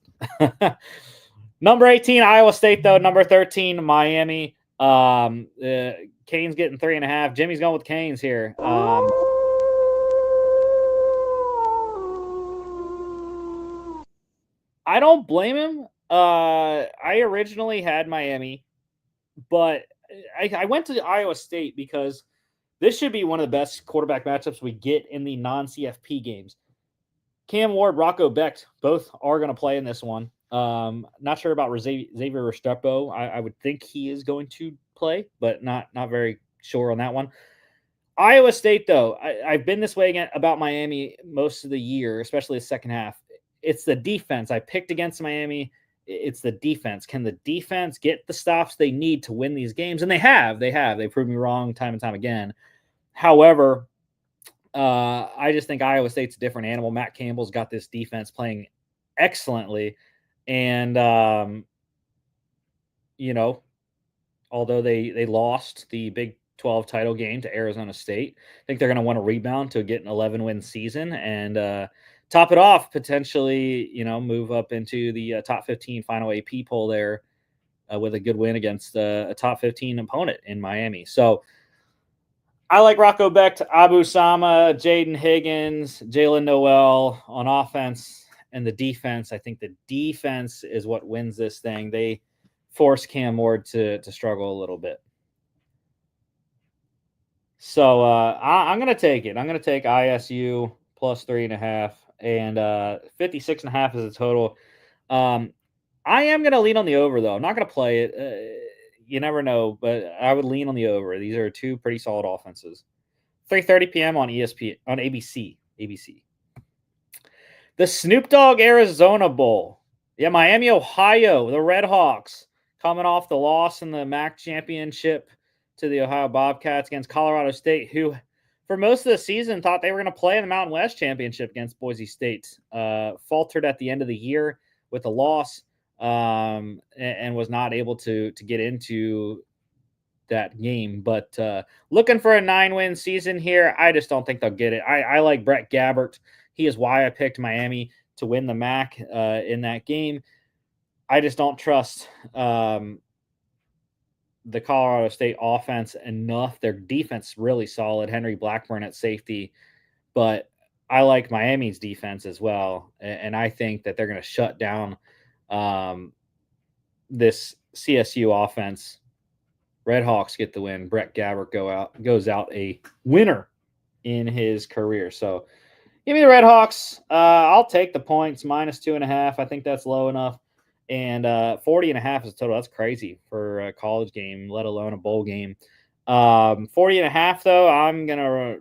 Number 18, Iowa State, though. Number 13, Miami. Canes getting 3.5. Jimmy's going with Canes here. I don't blame him. I originally had Miami, but I went to Iowa State because this should be one of the best quarterback matchups we get in the non-CFP games. Cam Ward, Rocco Becht, both are going to play in this one. Not sure about Xavier Restrepo. I would think he is going to play, but not very sure on that one. Iowa State, though, I've been this way again about Miami most of the year, especially the second half. It's the defense. I picked against Miami. It's the defense. Can the defense get the stops they need to win these games? And they have. They proved me wrong time and time again. However, I just think Iowa State's a different animal. Matt Campbell's got this defense playing excellently. And, although they lost the Big 12 title game to Arizona State, I think they're going to want to rebound to get an 11-win season and top it off, potentially, move up into the top 15 final AP poll there with a good win against a top 15 opponent in Miami. So I like Rocco Becht, Abu Sama, Jaden Higgins, Jalen Noel on offense. And the defense, I think the defense is what wins this thing. They force Cam Ward to struggle a little bit. So I'm going to take it. I'm going to take ISU plus 3.5 and 56.5 is the total. I am going to lean on the over, though. I'm not going to play it. You never know, but I would lean on the over. These are two pretty solid offenses. 3:30 p.m. on ESPN on ABC. The Snoop Dogg Arizona Bowl. Yeah, Miami, Ohio. The Redhawks coming off the loss in the MAC championship to the Ohio Bobcats against Colorado State, who for most of the season thought they were going to play in the Mountain West championship against Boise State. Faltered at the end of the year with a loss and was not able to get into that game. But looking for a 9-win season here, I just don't think they'll get it. I like Brett Gabbert. He is why I picked Miami to win the MAC in that game. I just don't trust the Colorado State offense enough. Their defense really solid. Henry Blackburn at safety. But I like Miami's defense as well. And I think that they're going to shut down this CSU offense. Redhawks get the win. Brett Gabbert goes out a winner in his career. So give me the Redhawks. I'll take the points, minus 2.5. I think that's low enough. And 40.5 is total. That's crazy for a college game, let alone a bowl game. 40.5, though, I'm going to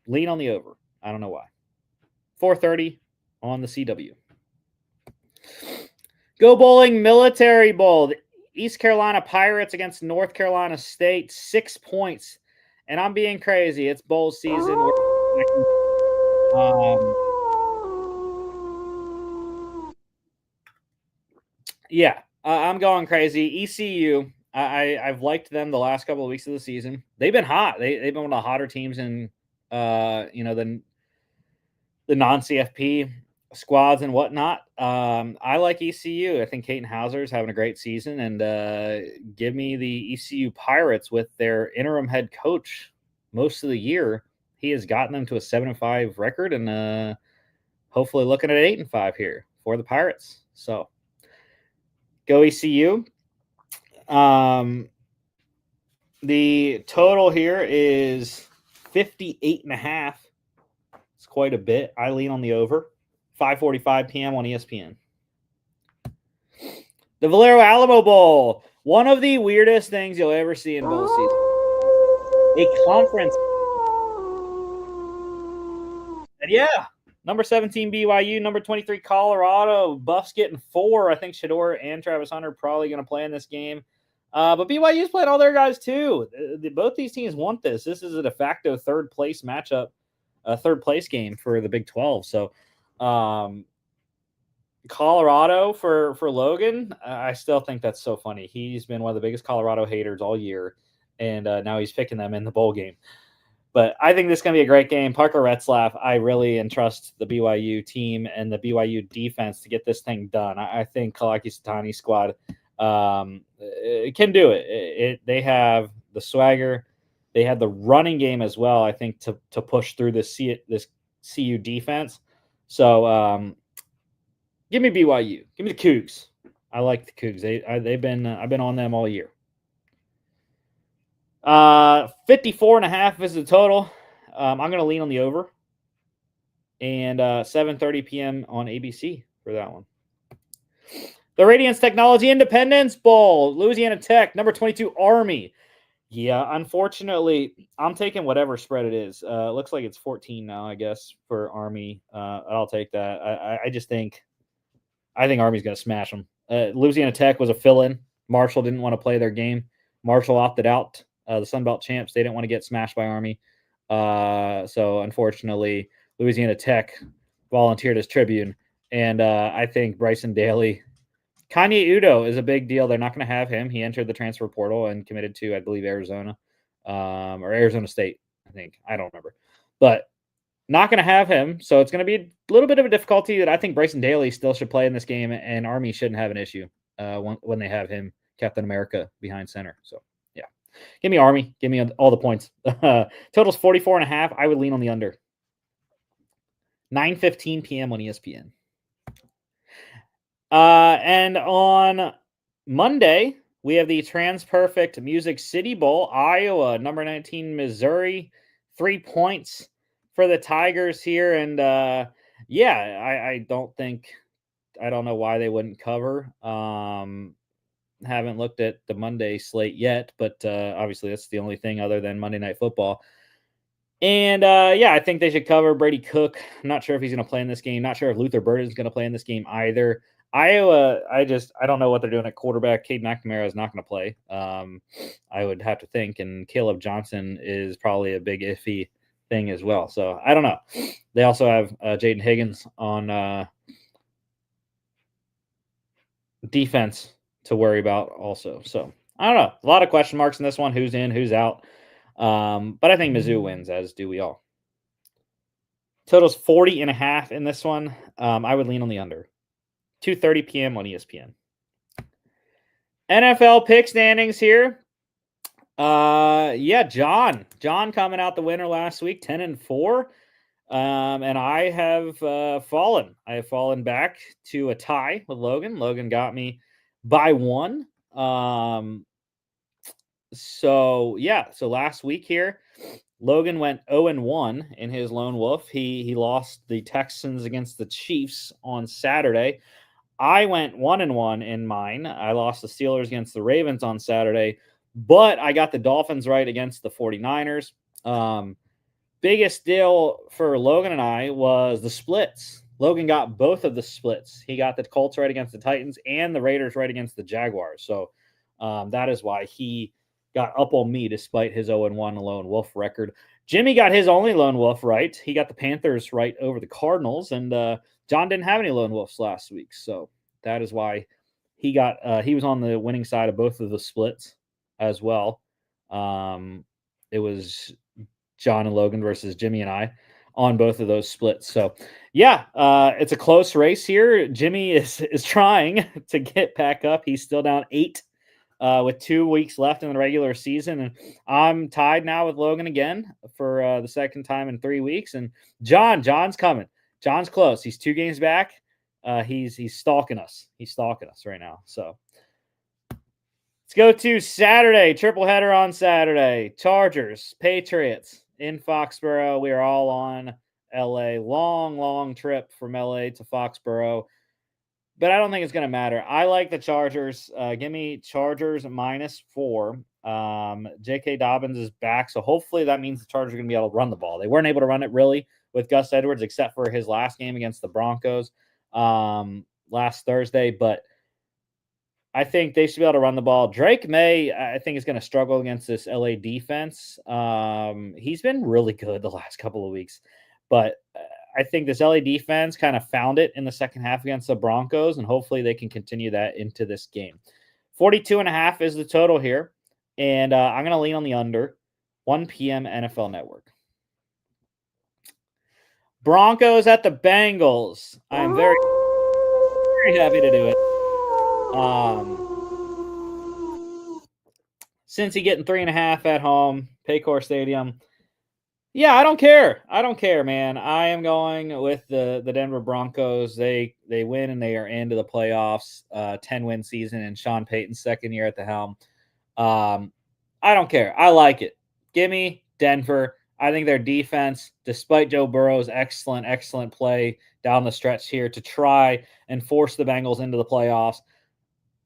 lean on the over. I don't know why. 4:30 on the CW. Go Bowling Military Bowl. The East Carolina Pirates against North Carolina State. 6 points. And I'm being crazy. It's bowl season. Yeah, I'm going crazy. ECU, I've liked them the last couple of weeks of the season. They've been hot. They've been one of the hotter teams in, the non-CFP squads and whatnot. I like ECU. I think Caton Hauser's having a great season, and give me the ECU Pirates with their interim head coach most of the year. He has gotten them to a 7-5 record, and hopefully looking at 8-5 here for the Pirates. So go ECU. The total here is 58.5. It's quite a bit. I lean on the over. 5:45 p.m. on ESPN. The Valero Alamo Bowl. One of the weirdest things you'll ever see in bowl season. A conference. And yeah, number 17 BYU, number 23 Colorado. Buffs getting 4. I think Shedeur and Travis Hunter probably going to play in this game. But BYU's playing all their guys too. Both these teams want this. This is a de facto third place matchup, a third place game for the Big 12. So Colorado for Logan, I still think that's so funny. He's been one of the biggest Colorado haters all year, and now he's picking them in the bowl game. But I think this is going to be a great game. Parker Retzlaff, I really entrust the BYU team and the BYU defense to get this thing done. I think Kalaki Satani's squad can do it. They have the swagger. They had the running game as well, I think, to push through this CU defense. So give me BYU. Give me the Cougs. I like the Cougs. They've been I've been on them all year. 54.5 is the total. I'm going to lean on the over. And 7:30 p.m. on ABC for that one. The Radiance Technology Independence Bowl. Louisiana Tech, number 22 Army. Yeah, unfortunately, I'm taking whatever spread it is. It looks like it's 14 now, I guess, for Army. I'll take that. I think Army's going to smash them. Louisiana Tech was a fill-in. Marshall didn't want to play their game. Marshall opted out. The Sun Belt champs, they didn't want to get smashed by Army. So unfortunately, Louisiana Tech volunteered as Tribune. And I think Bryson Daly, Kanye Udo is a big deal. They're not going to have him. He entered the transfer portal and committed to, I believe, Arizona or Arizona State, I think. I don't remember. But not going to have him. So it's going to be a little bit of a difficulty that I think Bryson Daly still should play in this game, and Army shouldn't have an issue when they have him, Captain America, behind center. So. Give me Army. Give me all the points. Total's 44.5. I would lean on the under. 9:15 p.m. on ESPN. And on Monday, we have the TransPerfect Music City Bowl, Iowa, number 19, Missouri. 3 points for the Tigers here. And I don't know why they wouldn't cover. Haven't looked at the Monday slate yet, but obviously that's the only thing other than Monday Night Football. And I think they should cover. Brady Cook, I'm not sure if he's going to play in this game. Not sure if Luther Burden is going to play in this game either. Iowa, I don't know what they're doing at quarterback. Caden McNamara is not going to play. I would have to think, and Caleb Johnson is probably a big iffy thing as well. So I don't know. They also have Jaden Higgins on defense to worry about also. So I don't know. A lot of question marks in this one. Who's in, who's out. But I think Mizzou wins, as do we all. Total's 40.5 in this one. I would lean on the under. 2:30 p.m. on ESPN. NFL pick standings here. John coming out the winner last week, 10-4. And I have fallen. I have fallen back to a tie with Logan. Logan got me by 1. So last week here, Logan went 0-1 in his lone wolf. He lost the Texans against the Chiefs on Saturday. I went 1-1 in mine. I lost the Steelers against the Ravens on Saturday, but I got the Dolphins right against the 49ers. Biggest deal for Logan and I was the splits. Logan got both of the splits. He got the Colts right against the Titans and the Raiders right against the Jaguars. So that is why he got up on me despite his 0-1 lone wolf record. Jimmy got his only lone wolf right. He got the Panthers right over the Cardinals, and John didn't have any lone wolves last week. So that is why he was on the winning side of both of the splits as well. It was John and Logan versus Jimmy and I on both of those splits. So it's a close race here. Jimmy is trying to get back up. He's still down 8 with 2 weeks left in the regular season. And I'm tied now with Logan again for the second time in 3 weeks. And John's coming. John's close. He's 2 games back. He's stalking us. He's stalking us right now. So let's go to Saturday. Triple header on Saturday. Chargers, Patriots in Foxborough. We are all on LA. Long trip from LA to Foxborough. But I don't think it's going to matter. I like the Chargers. Give me Chargers -4. J.K. Dobbins is back, so hopefully that means the Chargers are going to be able to run the ball. They weren't able to run it really with Gus Edwards, except for his last game against the Broncos last Thursday. But I think they should be able to run the ball. Drake May, I think, is going to struggle against this LA defense. He's been really good the last couple of weeks, but I think this LA defense kind of found it in the second half against the Broncos, and hopefully they can continue that into this game. 42.5 is the total here, and I'm going to lean on the under. 1 p.m. NFL Network. Broncos at the Bengals. I'm very happy to do it. Cincy getting 3.5 at home, Paycor Stadium. Yeah, I don't care. I don't care, man. I am going with the Denver Broncos. They win and they are into the playoffs. 10-win season and Sean Payton's second year at the helm. I don't care. I like it. Give me Denver. I think their defense, despite Joe Burrow's excellent play down the stretch here to try and force the Bengals into the playoffs,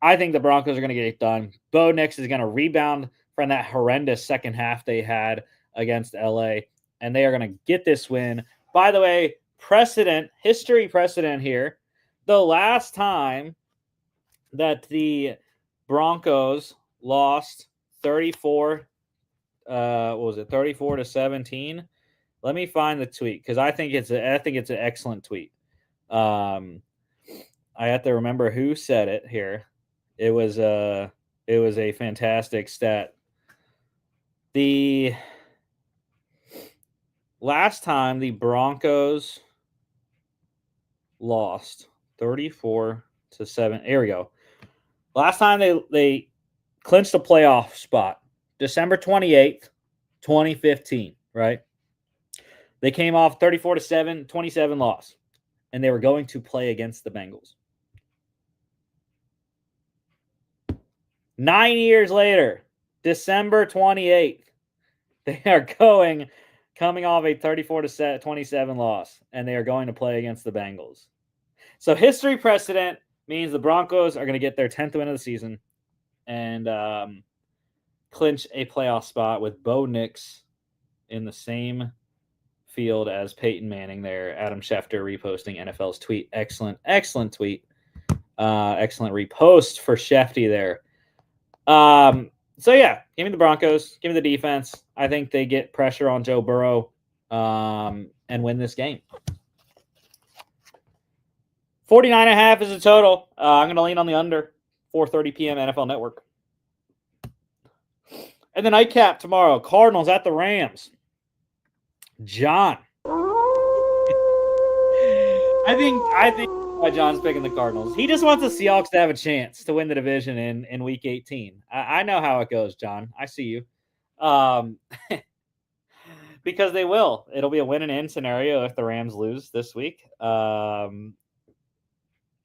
I think the Broncos are going to get it done. Bo Nix is going to rebound from that horrendous second half they had against LA, and they are going to get this win. By the way, history precedent here. The last time that the Broncos lost 34 to 17. Let me find the tweet because I think it's an excellent tweet. I have to remember who said it here. It was a fantastic stat. The last time the Broncos lost 34 to 7. Here we go. Last time they clinched a playoff spot, December 28th, 2015, right? They came off 34 to 7, 27 loss, and they were going to play against the Bengals. 9 years later, December 28th, they are coming off a 34 to 27 loss, and they are going to play against the Bengals. So history precedent means the Broncos are going to get their 10th win of the season and clinch a playoff spot with Bo Nix in the same field as Peyton Manning there. Adam Schefter reposting NFL's tweet. Excellent tweet. Excellent repost for Shefty there. So yeah, give me the Broncos. Give me the defense. I think they get pressure on Joe Burrow and win this game. 49.5 is the total. I'm going to lean on the under. 4:30 p.m. NFL Network. And the nightcap tomorrow. Cardinals at the Rams. John. I think why John's picking the Cardinals. He just wants the Seahawks to have a chance to win the division in Week 18. I know how it goes, John. I see you. Because they will. It'll be a win and in scenario if the Rams lose this week.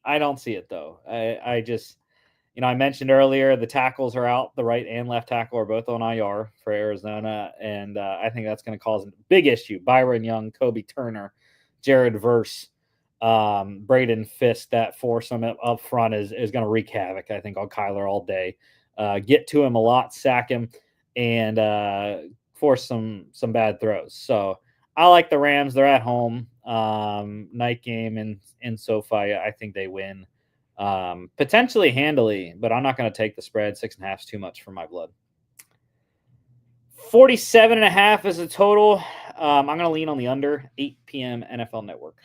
I don't see it, though. I just, I mentioned earlier the tackles are out. The right and left tackle are both on IR for Arizona, and I think that's going to cause a big issue. Byron Young, Kobe Turner, Jared Verse, Braden Fisk, that foursome up front is going to wreak havoc, I think, on Kyler all day. Get to him a lot, sack him, and force some bad throws. So I like the Rams. They're at home. Night game in SoFi. I think they win. Potentially handily, but I'm not going to take the spread. 6.5 is too much for my blood. 47.5 is the total. I'm going to lean on the under. 8 p.m. NFL Network.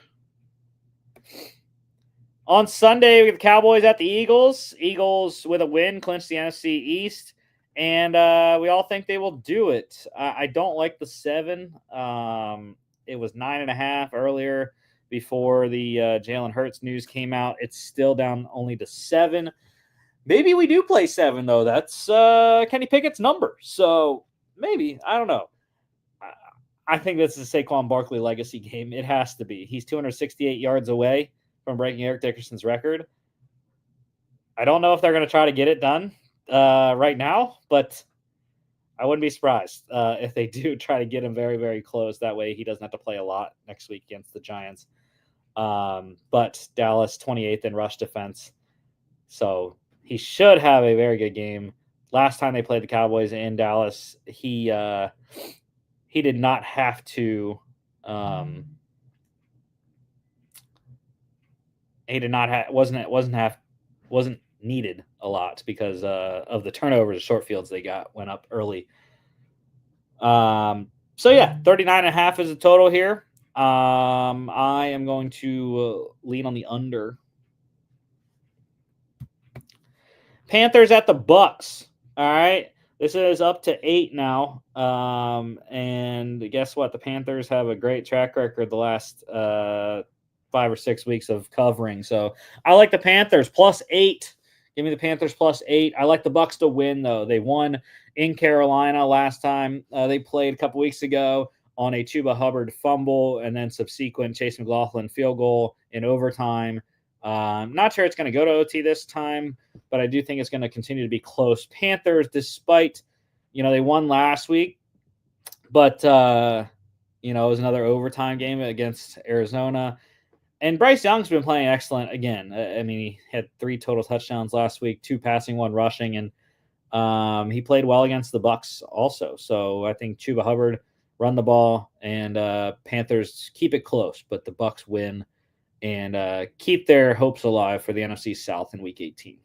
On Sunday, we have the Cowboys at the Eagles. Eagles with a win clinch the NFC East, and we all think they will do it. I don't like the 7. It was 9.5 earlier before the Jalen Hurts news came out. It's still down only to 7. Maybe we do play 7, though. That's Kenny Pickett's number. So maybe. I don't know. I think this is a Saquon Barkley legacy game. It has to be. He's 268 yards away from breaking Eric Dickerson's record. I don't know if they're going to try to get it done right now, but I wouldn't be surprised if they do try to get him very, very close. That way he doesn't have to play a lot next week against the Giants. But Dallas 28th in rush defense. So he should have a very good game. Last time they played the Cowboys in Dallas, he did not have to wasn't needed a lot because of the turnovers, the short fields they went up early. So yeah, 39.5 is the total here. I am going to lean on the under. Panthers at the Bucks. All right. This is up to 8 now. And guess what? The Panthers have a great track record the last 5 or 6 weeks of covering. So I like the Panthers +8. Give me the Panthers +8. I like the Bucks to win, though. They won in Carolina last time they played a couple weeks ago on a Chuba Hubbard fumble and then subsequent Chase McLaughlin field goal in overtime. Not sure it's going to go to OT this time, but I do think it's going to continue to be close. Panthers, despite, they won last week, but, it was another overtime game against Arizona. And Bryce Young's been playing excellent again. I mean, he had 3 total touchdowns last week, 2 passing, 1 rushing, and he played well against the Bucks also. So I think Chuba Hubbard run the ball, and Panthers keep it close, but the Bucks win and keep their hopes alive for the NFC South in Week 18.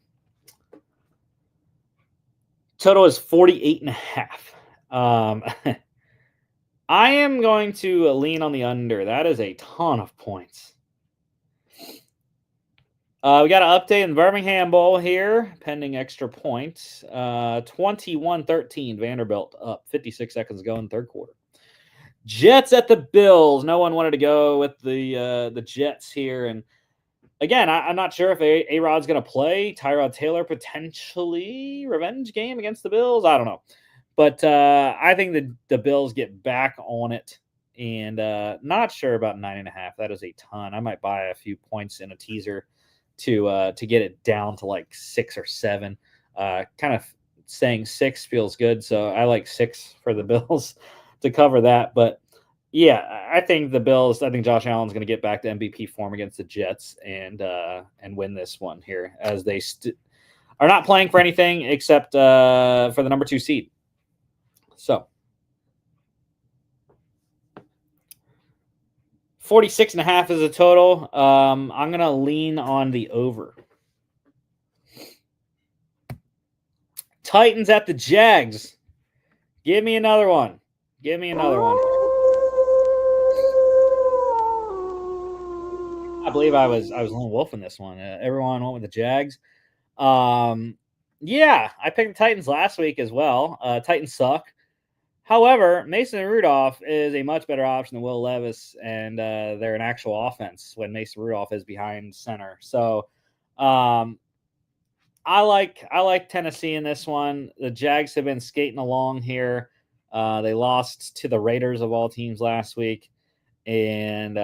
Total is 48.5. I am going to lean on the under. That is a ton of points. We got an update in the Birmingham Bowl here, pending extra points. 21-13, Vanderbilt up 56 seconds ago in the third quarter. Jets at the Bills. No one wanted to go with the Jets here. And again, I'm not sure if A-Rod's going to play. Tyrod Taylor potentially revenge game against the Bills. I don't know. But I think the Bills get back on it. And not sure about 9.5. That is a ton. I might buy a few points in a teaser to get it down to like 6 or 7. Kind of saying 6 feels good. So I like 6 for the Bills to cover that. But yeah, I think the Bills, I think Josh Allen's going to get back to MVP form against the Jets and win this one here, as they are not playing for anything except for the number 2 seed. So 46.5 is a total. I'm going to lean on the over. Titans at the Jags. Give me another one. Give me another one. I believe I was lone wolf in this one. Everyone went with the Jags. Yeah, I picked the Titans last week as well. Titans suck. However, Mason Rudolph is a much better option than Will Levis, and they're an actual offense when Mason Rudolph is behind center. So I like Tennessee in this one. The Jags have been skating along here. They lost to the Raiders of all teams last week. And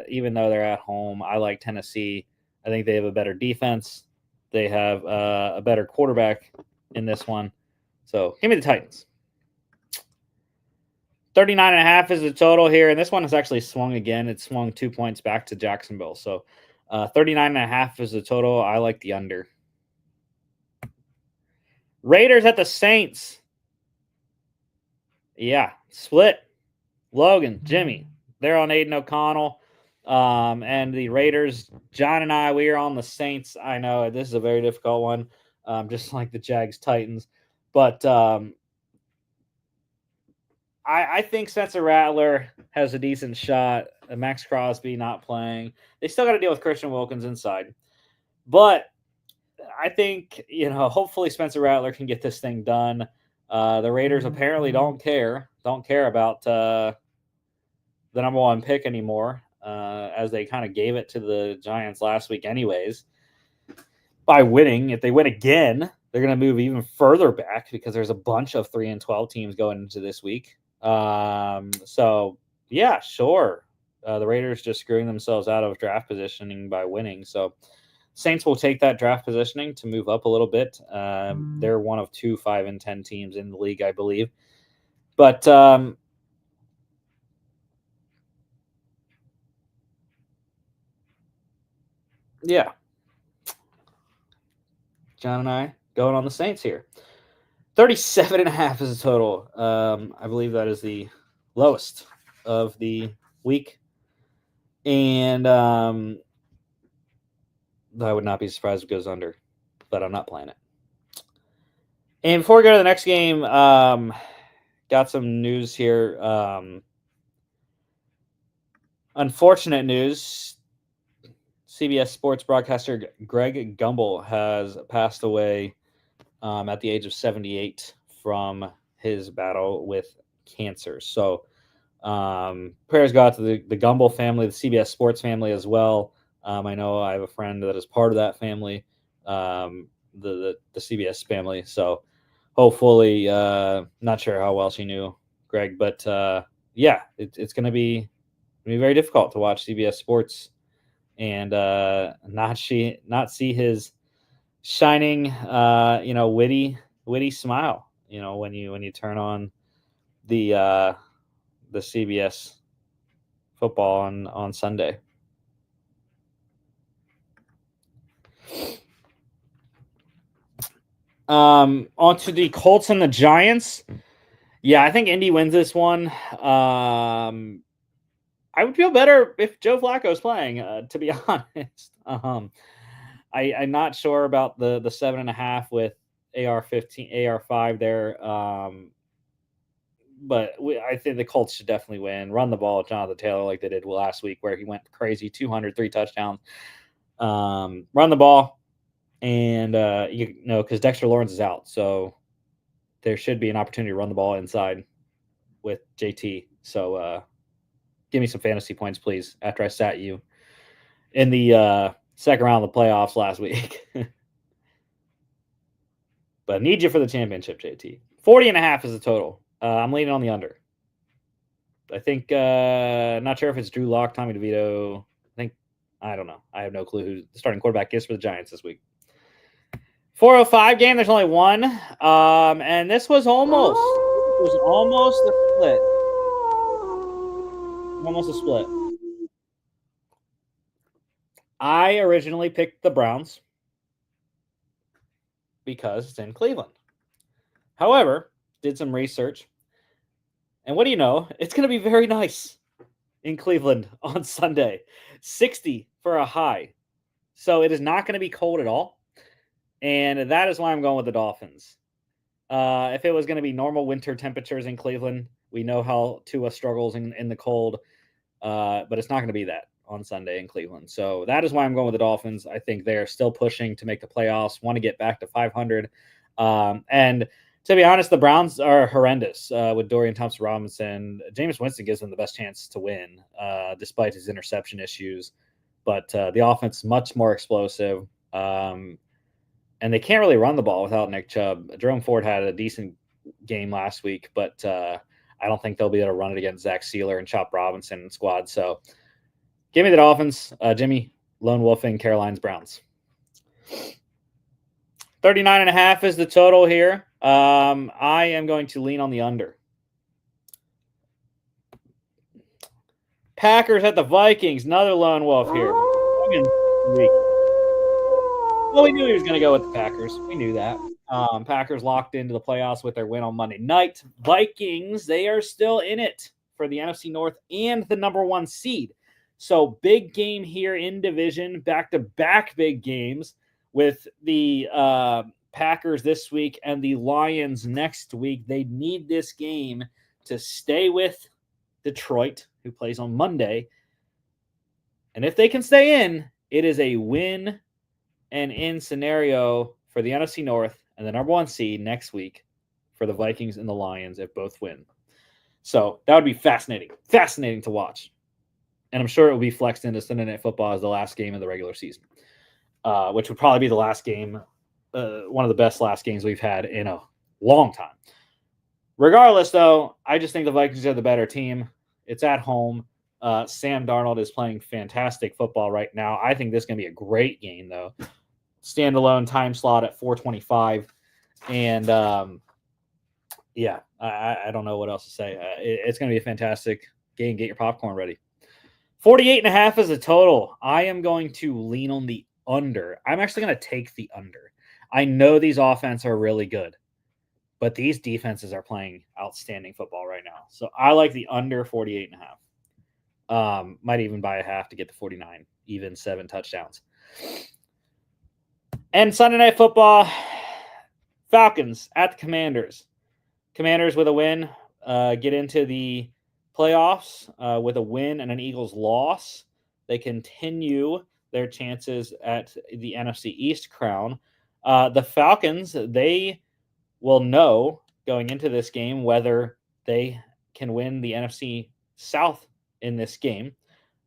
even though they're at home, I like Tennessee. I think they have a better defense. They have a better quarterback in this one. So give me the Titans. 39.5 is the total here. And this one has actually swung again. It swung 2 points back to Jacksonville. So 39.5 is the total. I like the under. Raiders at the Saints. Yeah, split. Logan, Jimmy. They're on Aiden O'Connell. And the Raiders, John and I, we are on the Saints. I know this is a very difficult one, just like the Jags Titans. But I think Spencer Rattler has a decent shot. Max Crosby not playing. They still got to deal with Christian Wilkins inside. But I think, hopefully Spencer Rattler can get this thing done. The Raiders apparently don't care about the number 1 pick anymore, as they kind of gave it to the Giants last week anyways. By winning, if they win again, they're going to move even further back because there's a bunch of 3-12 teams going into this week. So, yeah, sure. The Raiders just screwing themselves out of draft positioning by winning. So Saints will take that draft positioning to move up a little bit. They're one of 2 5-10 teams in the league, I believe. But yeah, John and I going on the Saints here. 37.5 is the total. I believe that is the lowest of the week. And I would not be surprised if it goes under, but I'm not playing it. And before we go to the next game, got some news here. Unfortunate news. CBS Sports broadcaster Greg Gumbel has passed away at the age of 78 from his battle with cancer. So prayers go out to the Gumbel family, the CBS Sports family as well. I know I have a friend that is part of that family, the CBS family. So hopefully, not sure how well she knew Greg, but yeah, it's going to be very difficult to watch CBS Sports and not see his shining, witty smile. When you turn on the CBS football on Sunday. On to the Colts and the Giants. Yeah, I think Indy wins this one. I would feel better if Joe Flacco is playing, to be honest. I'm not sure about the 7.5 with AR5 there. But I think the Colts should definitely win. Run the ball, Jonathan Taylor, like they did last week, where he went crazy, 203 touchdowns. Run the ball, and because Dexter Lawrence is out, so there should be an opportunity to run the ball inside with JT. So give me some fantasy points, please, after I sat you in the second round of the playoffs last week. But I need you for the championship, JT. 40.5 is the total. I'm leaning on the under. I think, not sure if it's Drew Lock, Tommy DeVito. I don't know. I have no clue who the starting quarterback is for the Giants this week. 405 game. There's only one. And this was almost a split. Almost a split. I originally picked the Browns because it's in Cleveland. However, did some research. And what do you know? It's going to be very nice in Cleveland on Sunday. 60 for a high. So it is not going to be cold at all. And that is why I'm going with the Dolphins. If it was going to be normal winter temperatures in Cleveland, we know how Tua struggles in the cold. But it's not going to be that on Sunday in Cleveland. So that is why I'm going with the Dolphins. I think they're still pushing to make the playoffs, want to get back to 500. And to be honest, the Browns are horrendous with Dorian Thompson-Robinson. Jameis Winston gives them the best chance to win, despite his interception issues. But the offense is much more explosive. And they can't really run the ball without Nick Chubb. Jerome Ford had a decent game last week, but I don't think they'll be able to run it against Zach Sealer and Chop Robinson and squad. So give me the Dolphins. Jimmy, lone wolfing Caroline's Browns. 39.5 is the total here. I am going to lean on the under. Packers at the Vikings. Another lone wolf here. Well, we knew he was going to go with the Packers. We knew that. Packers locked into the playoffs with their win on Monday night. Vikings, they are still in it for the NFC North and the number 1 seed. So big game here in division, back-to-back big games with the Packers this week and the Lions next week. They need this game to stay with Detroit, who plays on Monday. And if they can stay in, it is a win and in scenario for the NFC North and the number 1 seed next week for the Vikings and the Lions if both win. So that would be fascinating to watch. And I'm sure it will be flexed into Sunday Night Football as the last game of the regular season, which would probably be the last game, one of the best last games we've had in a long time. Regardless, though, I just think the Vikings are the better team. It's at home. Sam Darnold is playing fantastic football right now. I think this is going to be a great game, though. Standalone time slot at 4:25. And yeah, I don't know what else to say. It's going to be a fantastic game. Get your popcorn ready. 48.5 is a total. I am going to lean on the under. I'm actually going to take the under. I know these offenses are really good, but these defenses are playing outstanding football right now. So I like the under 48.5. Might even buy a half to get the 49, even 7 touchdowns. And Sunday Night Football, Falcons at the Commanders. Commanders with a win, get into the playoffs with a win and an Eagles loss. They continue their chances at the NFC East crown. The Falcons, they will know going into this game whether they can win the NFC South in this game.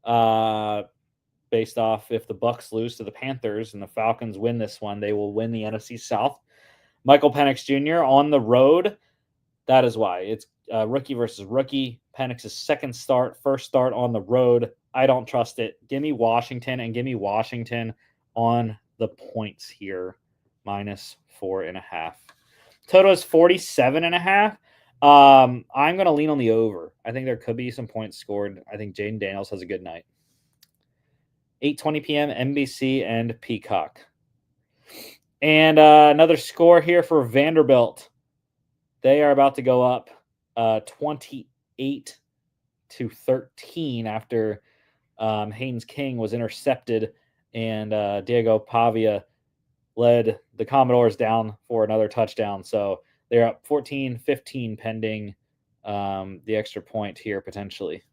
Based off if the Bucs lose to the Panthers and the Falcons win this one, they will win the NFC South. Michael Penix Jr. on the road. That is why. It's rookie versus rookie. Penix's second start, first start on the road. I don't trust it. Give me Washington, and give me Washington on the points here, -4.5. Total is 47.5. I'm going to lean on the over. I think there could be some points scored. I think Jaden Daniels has a good night. 8:20 p.m. NBC and Peacock. And another score here for Vanderbilt. They are about to go up 28-13 after Haynes King was intercepted and Diego Pavia led the Commodores down for another touchdown. So they're up 14-15 pending the extra point here potentially.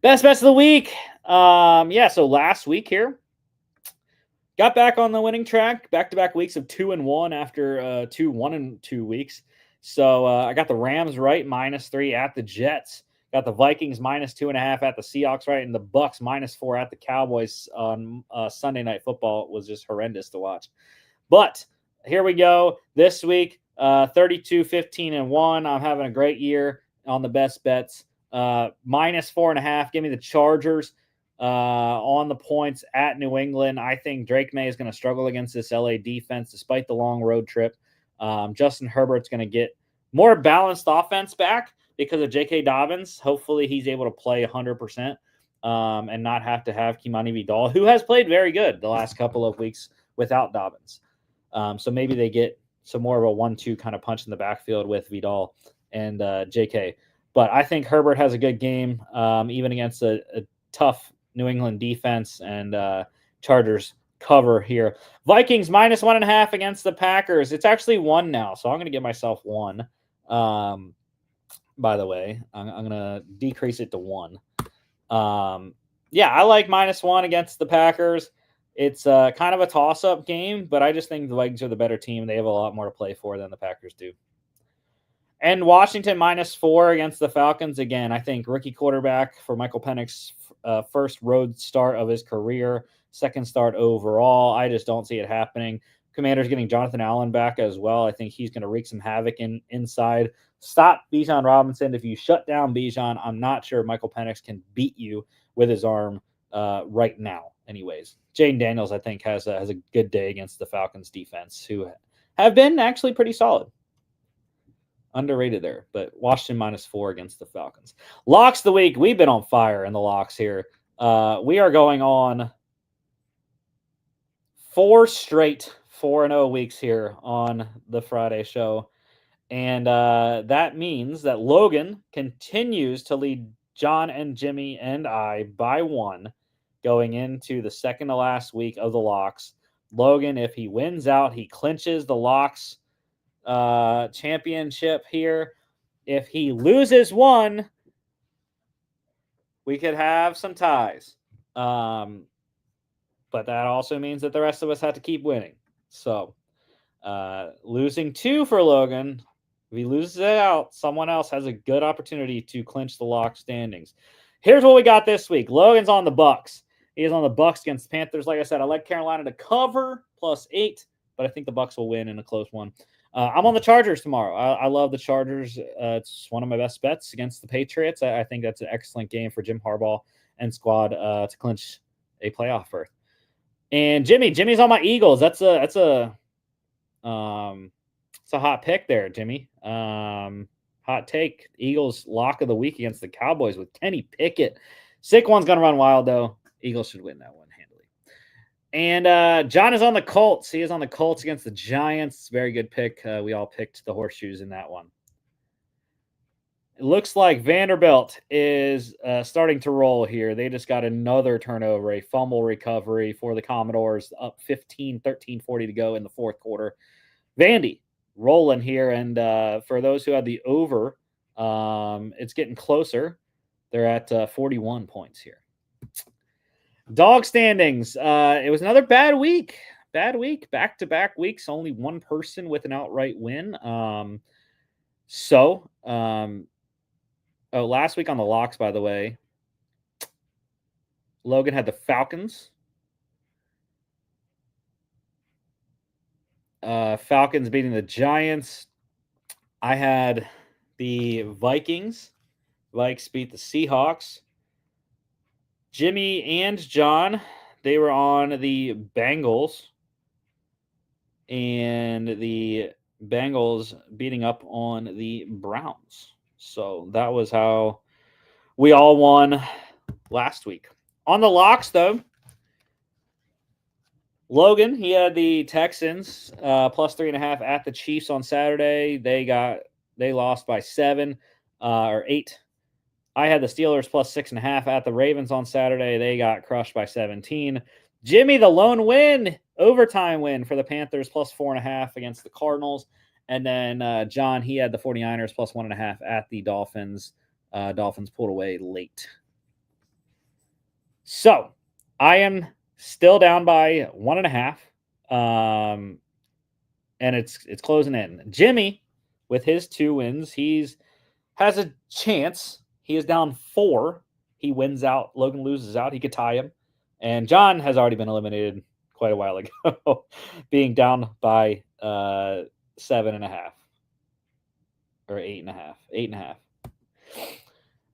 Best bets of the week. So last week here, got back on the winning track. Back-to-back weeks of 2-1 after 1-2 weeks. So I got the Rams right, -3 at the Jets. Got the Vikings -2.5 at the Seahawks right, and the Bucks -4 at the Cowboys on Sunday Night Football. It was just horrendous to watch. But here we go. This week, 32-15-1. I'm having a great year on the best bets. -4.5. Give me the Chargers on the points at New England. I think Drake May is going to struggle against this LA defense despite the long road trip. Justin Herbert's going to get more balanced offense back because of J.K. Dobbins. Hopefully he's able to play 100% and not have to have Kimani Vidal, who has played very good the last couple of weeks without Dobbins. So maybe they get some more of a 1-2 kind of punch in the backfield with Vidal and J.K. But I think Herbert has a good game, even against a tough New England defense, and Chargers cover here. Vikings -1.5 against the Packers. It's actually 1 now, so I'm going to give myself 1. By the way, I'm going to decrease it to 1. I like -1 against the Packers. It's kind of a toss-up game, but I just think the Vikings are the better team. They have a lot more to play for than the Packers do. And Washington -4 against the Falcons. Again, I think rookie quarterback for Michael Penix, first road start of his career, second start overall. I just don't see it happening. Commanders getting Jonathan Allen back as well. I think he's going to wreak some havoc inside. Stop Bijan Robinson. If you shut down Bijan, I'm not sure Michael Penix can beat you with his arm right now. Anyways, Jaden Daniels, I think, has a good day against the Falcons defense, who have been actually pretty solid. Underrated there, but Washington -4 against the Falcons. Locks of the week. We've been on fire in the locks here. We are going on 4 straight 4-0 weeks here on the Friday show. And that means that Logan continues to lead John and Jimmy and I by 1 going into the second to last week of the locks. Logan, if he wins out, he clinches the locks championship here. If he loses 1, we could have some ties. But that also means that the rest of us have to keep winning. So losing 2 for Logan. If he loses it out, someone else has a good opportunity to clinch the lock standings. Here's what we got this week. Logan's on the Bucks. He is on the Bucks against the Panthers. Like I said, I like Carolina to cover +8, but I think the Bucks will win in a close one. I'm on the Chargers tomorrow. I love the Chargers. It's one of my best bets against the Patriots. I think that's an excellent game for Jim Harbaugh and squad to clinch a playoff berth. And Jimmy's on my Eagles. That's a hot pick there, Jimmy. Hot take. Eagles lock of the week against the Cowboys with Kenny Pickett. Saquon's gonna run wild though. Eagles should win that one handily. And John is on the Colts. He is on the Colts against the Giants. Very good pick. We all picked the horseshoes in that one. It looks like Vanderbilt is starting to roll here. They just got another turnover, a fumble recovery for the Commodores, up 15, 13:40 to go in the fourth quarter. Vandy rolling here, and for those who had the over, it's getting closer. They're at 41 points here. Dog standings. It was another bad week. Back-to-back weeks. Only one person with an outright win. Last week on the locks, by the way, Logan had the Falcons. Falcons beating the Giants. I had the Vikings. Vikes beat the Seahawks. Jimmy and John, they were on the Bengals. And the Bengals beating up on the Browns. So that was how we all won last week. On the locks, though, Logan, he had the Texans plus 3.5 at the Chiefs on Saturday. They lost by 7 or 8. I had the Steelers plus 6.5 at the Ravens on Saturday. They got crushed by 17. Jimmy, the lone win, overtime win for the Panthers plus 4.5 against the Cardinals. And then John, he had the 49ers plus 1.5 at the Dolphins. Dolphins pulled away late. So I am still down by 1.5. And it's closing in. Jimmy, with his 2 wins, has a chance. He is down 4. He wins out. Logan loses out. He could tie him. And John has already been eliminated quite a while ago, being down by 7.5 or 8.5. 8.5.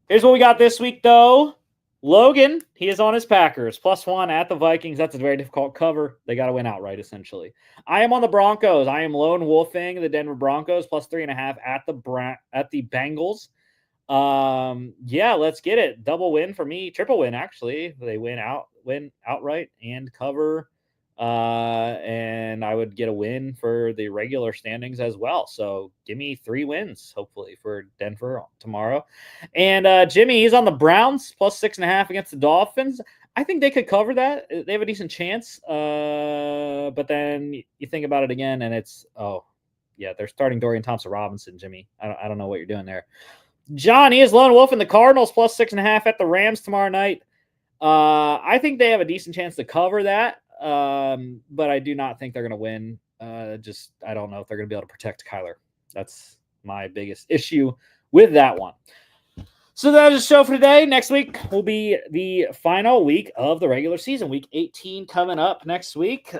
Here's what we got this week, though. Logan, he is on his Packers plus 1 at the Vikings. That's a very difficult cover. They got to win outright, essentially. I am on the Broncos. I am lone wolfing the Denver Broncos plus 3.5 at the Bengals. Yeah, let's get it. Double win for me. Triple win, actually. They win outright and cover. And I would get a win for the regular standings as well. So give me 3 wins, hopefully, for Denver tomorrow. And Jimmy, he's on the Browns plus 6.5 against the Dolphins. I think they could cover that. They have a decent chance. But then you think about it again, and it's, they're starting Dorian Thompson-Robinson, Jimmy. I don't know what you're doing there. John, he is lone wolf in the Cardinals plus 6.5 at the Rams tomorrow night. I think they have a decent chance to cover that, but I do not think they're going to win. I don't know if they're going to be able to protect Kyler. That's my biggest issue with that one. So that is the show for today. Next week will be the final week of the regular season. Week 18 coming up next week.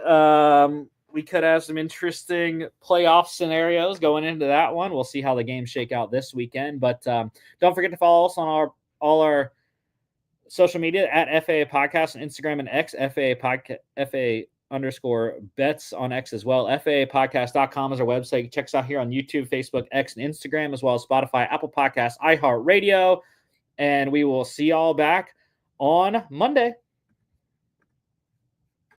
We could have some interesting playoff scenarios going into that one. We'll see how the games shake out this weekend. But don't forget to follow us on all our social media at FAA Podcast on Instagram and X, FA_bets on X as well. FAApodcast.com is our website. Check us out here on YouTube, Facebook, X, and Instagram, as well as Spotify, Apple Podcasts, iHeartRadio. And we will see y'all back on Monday.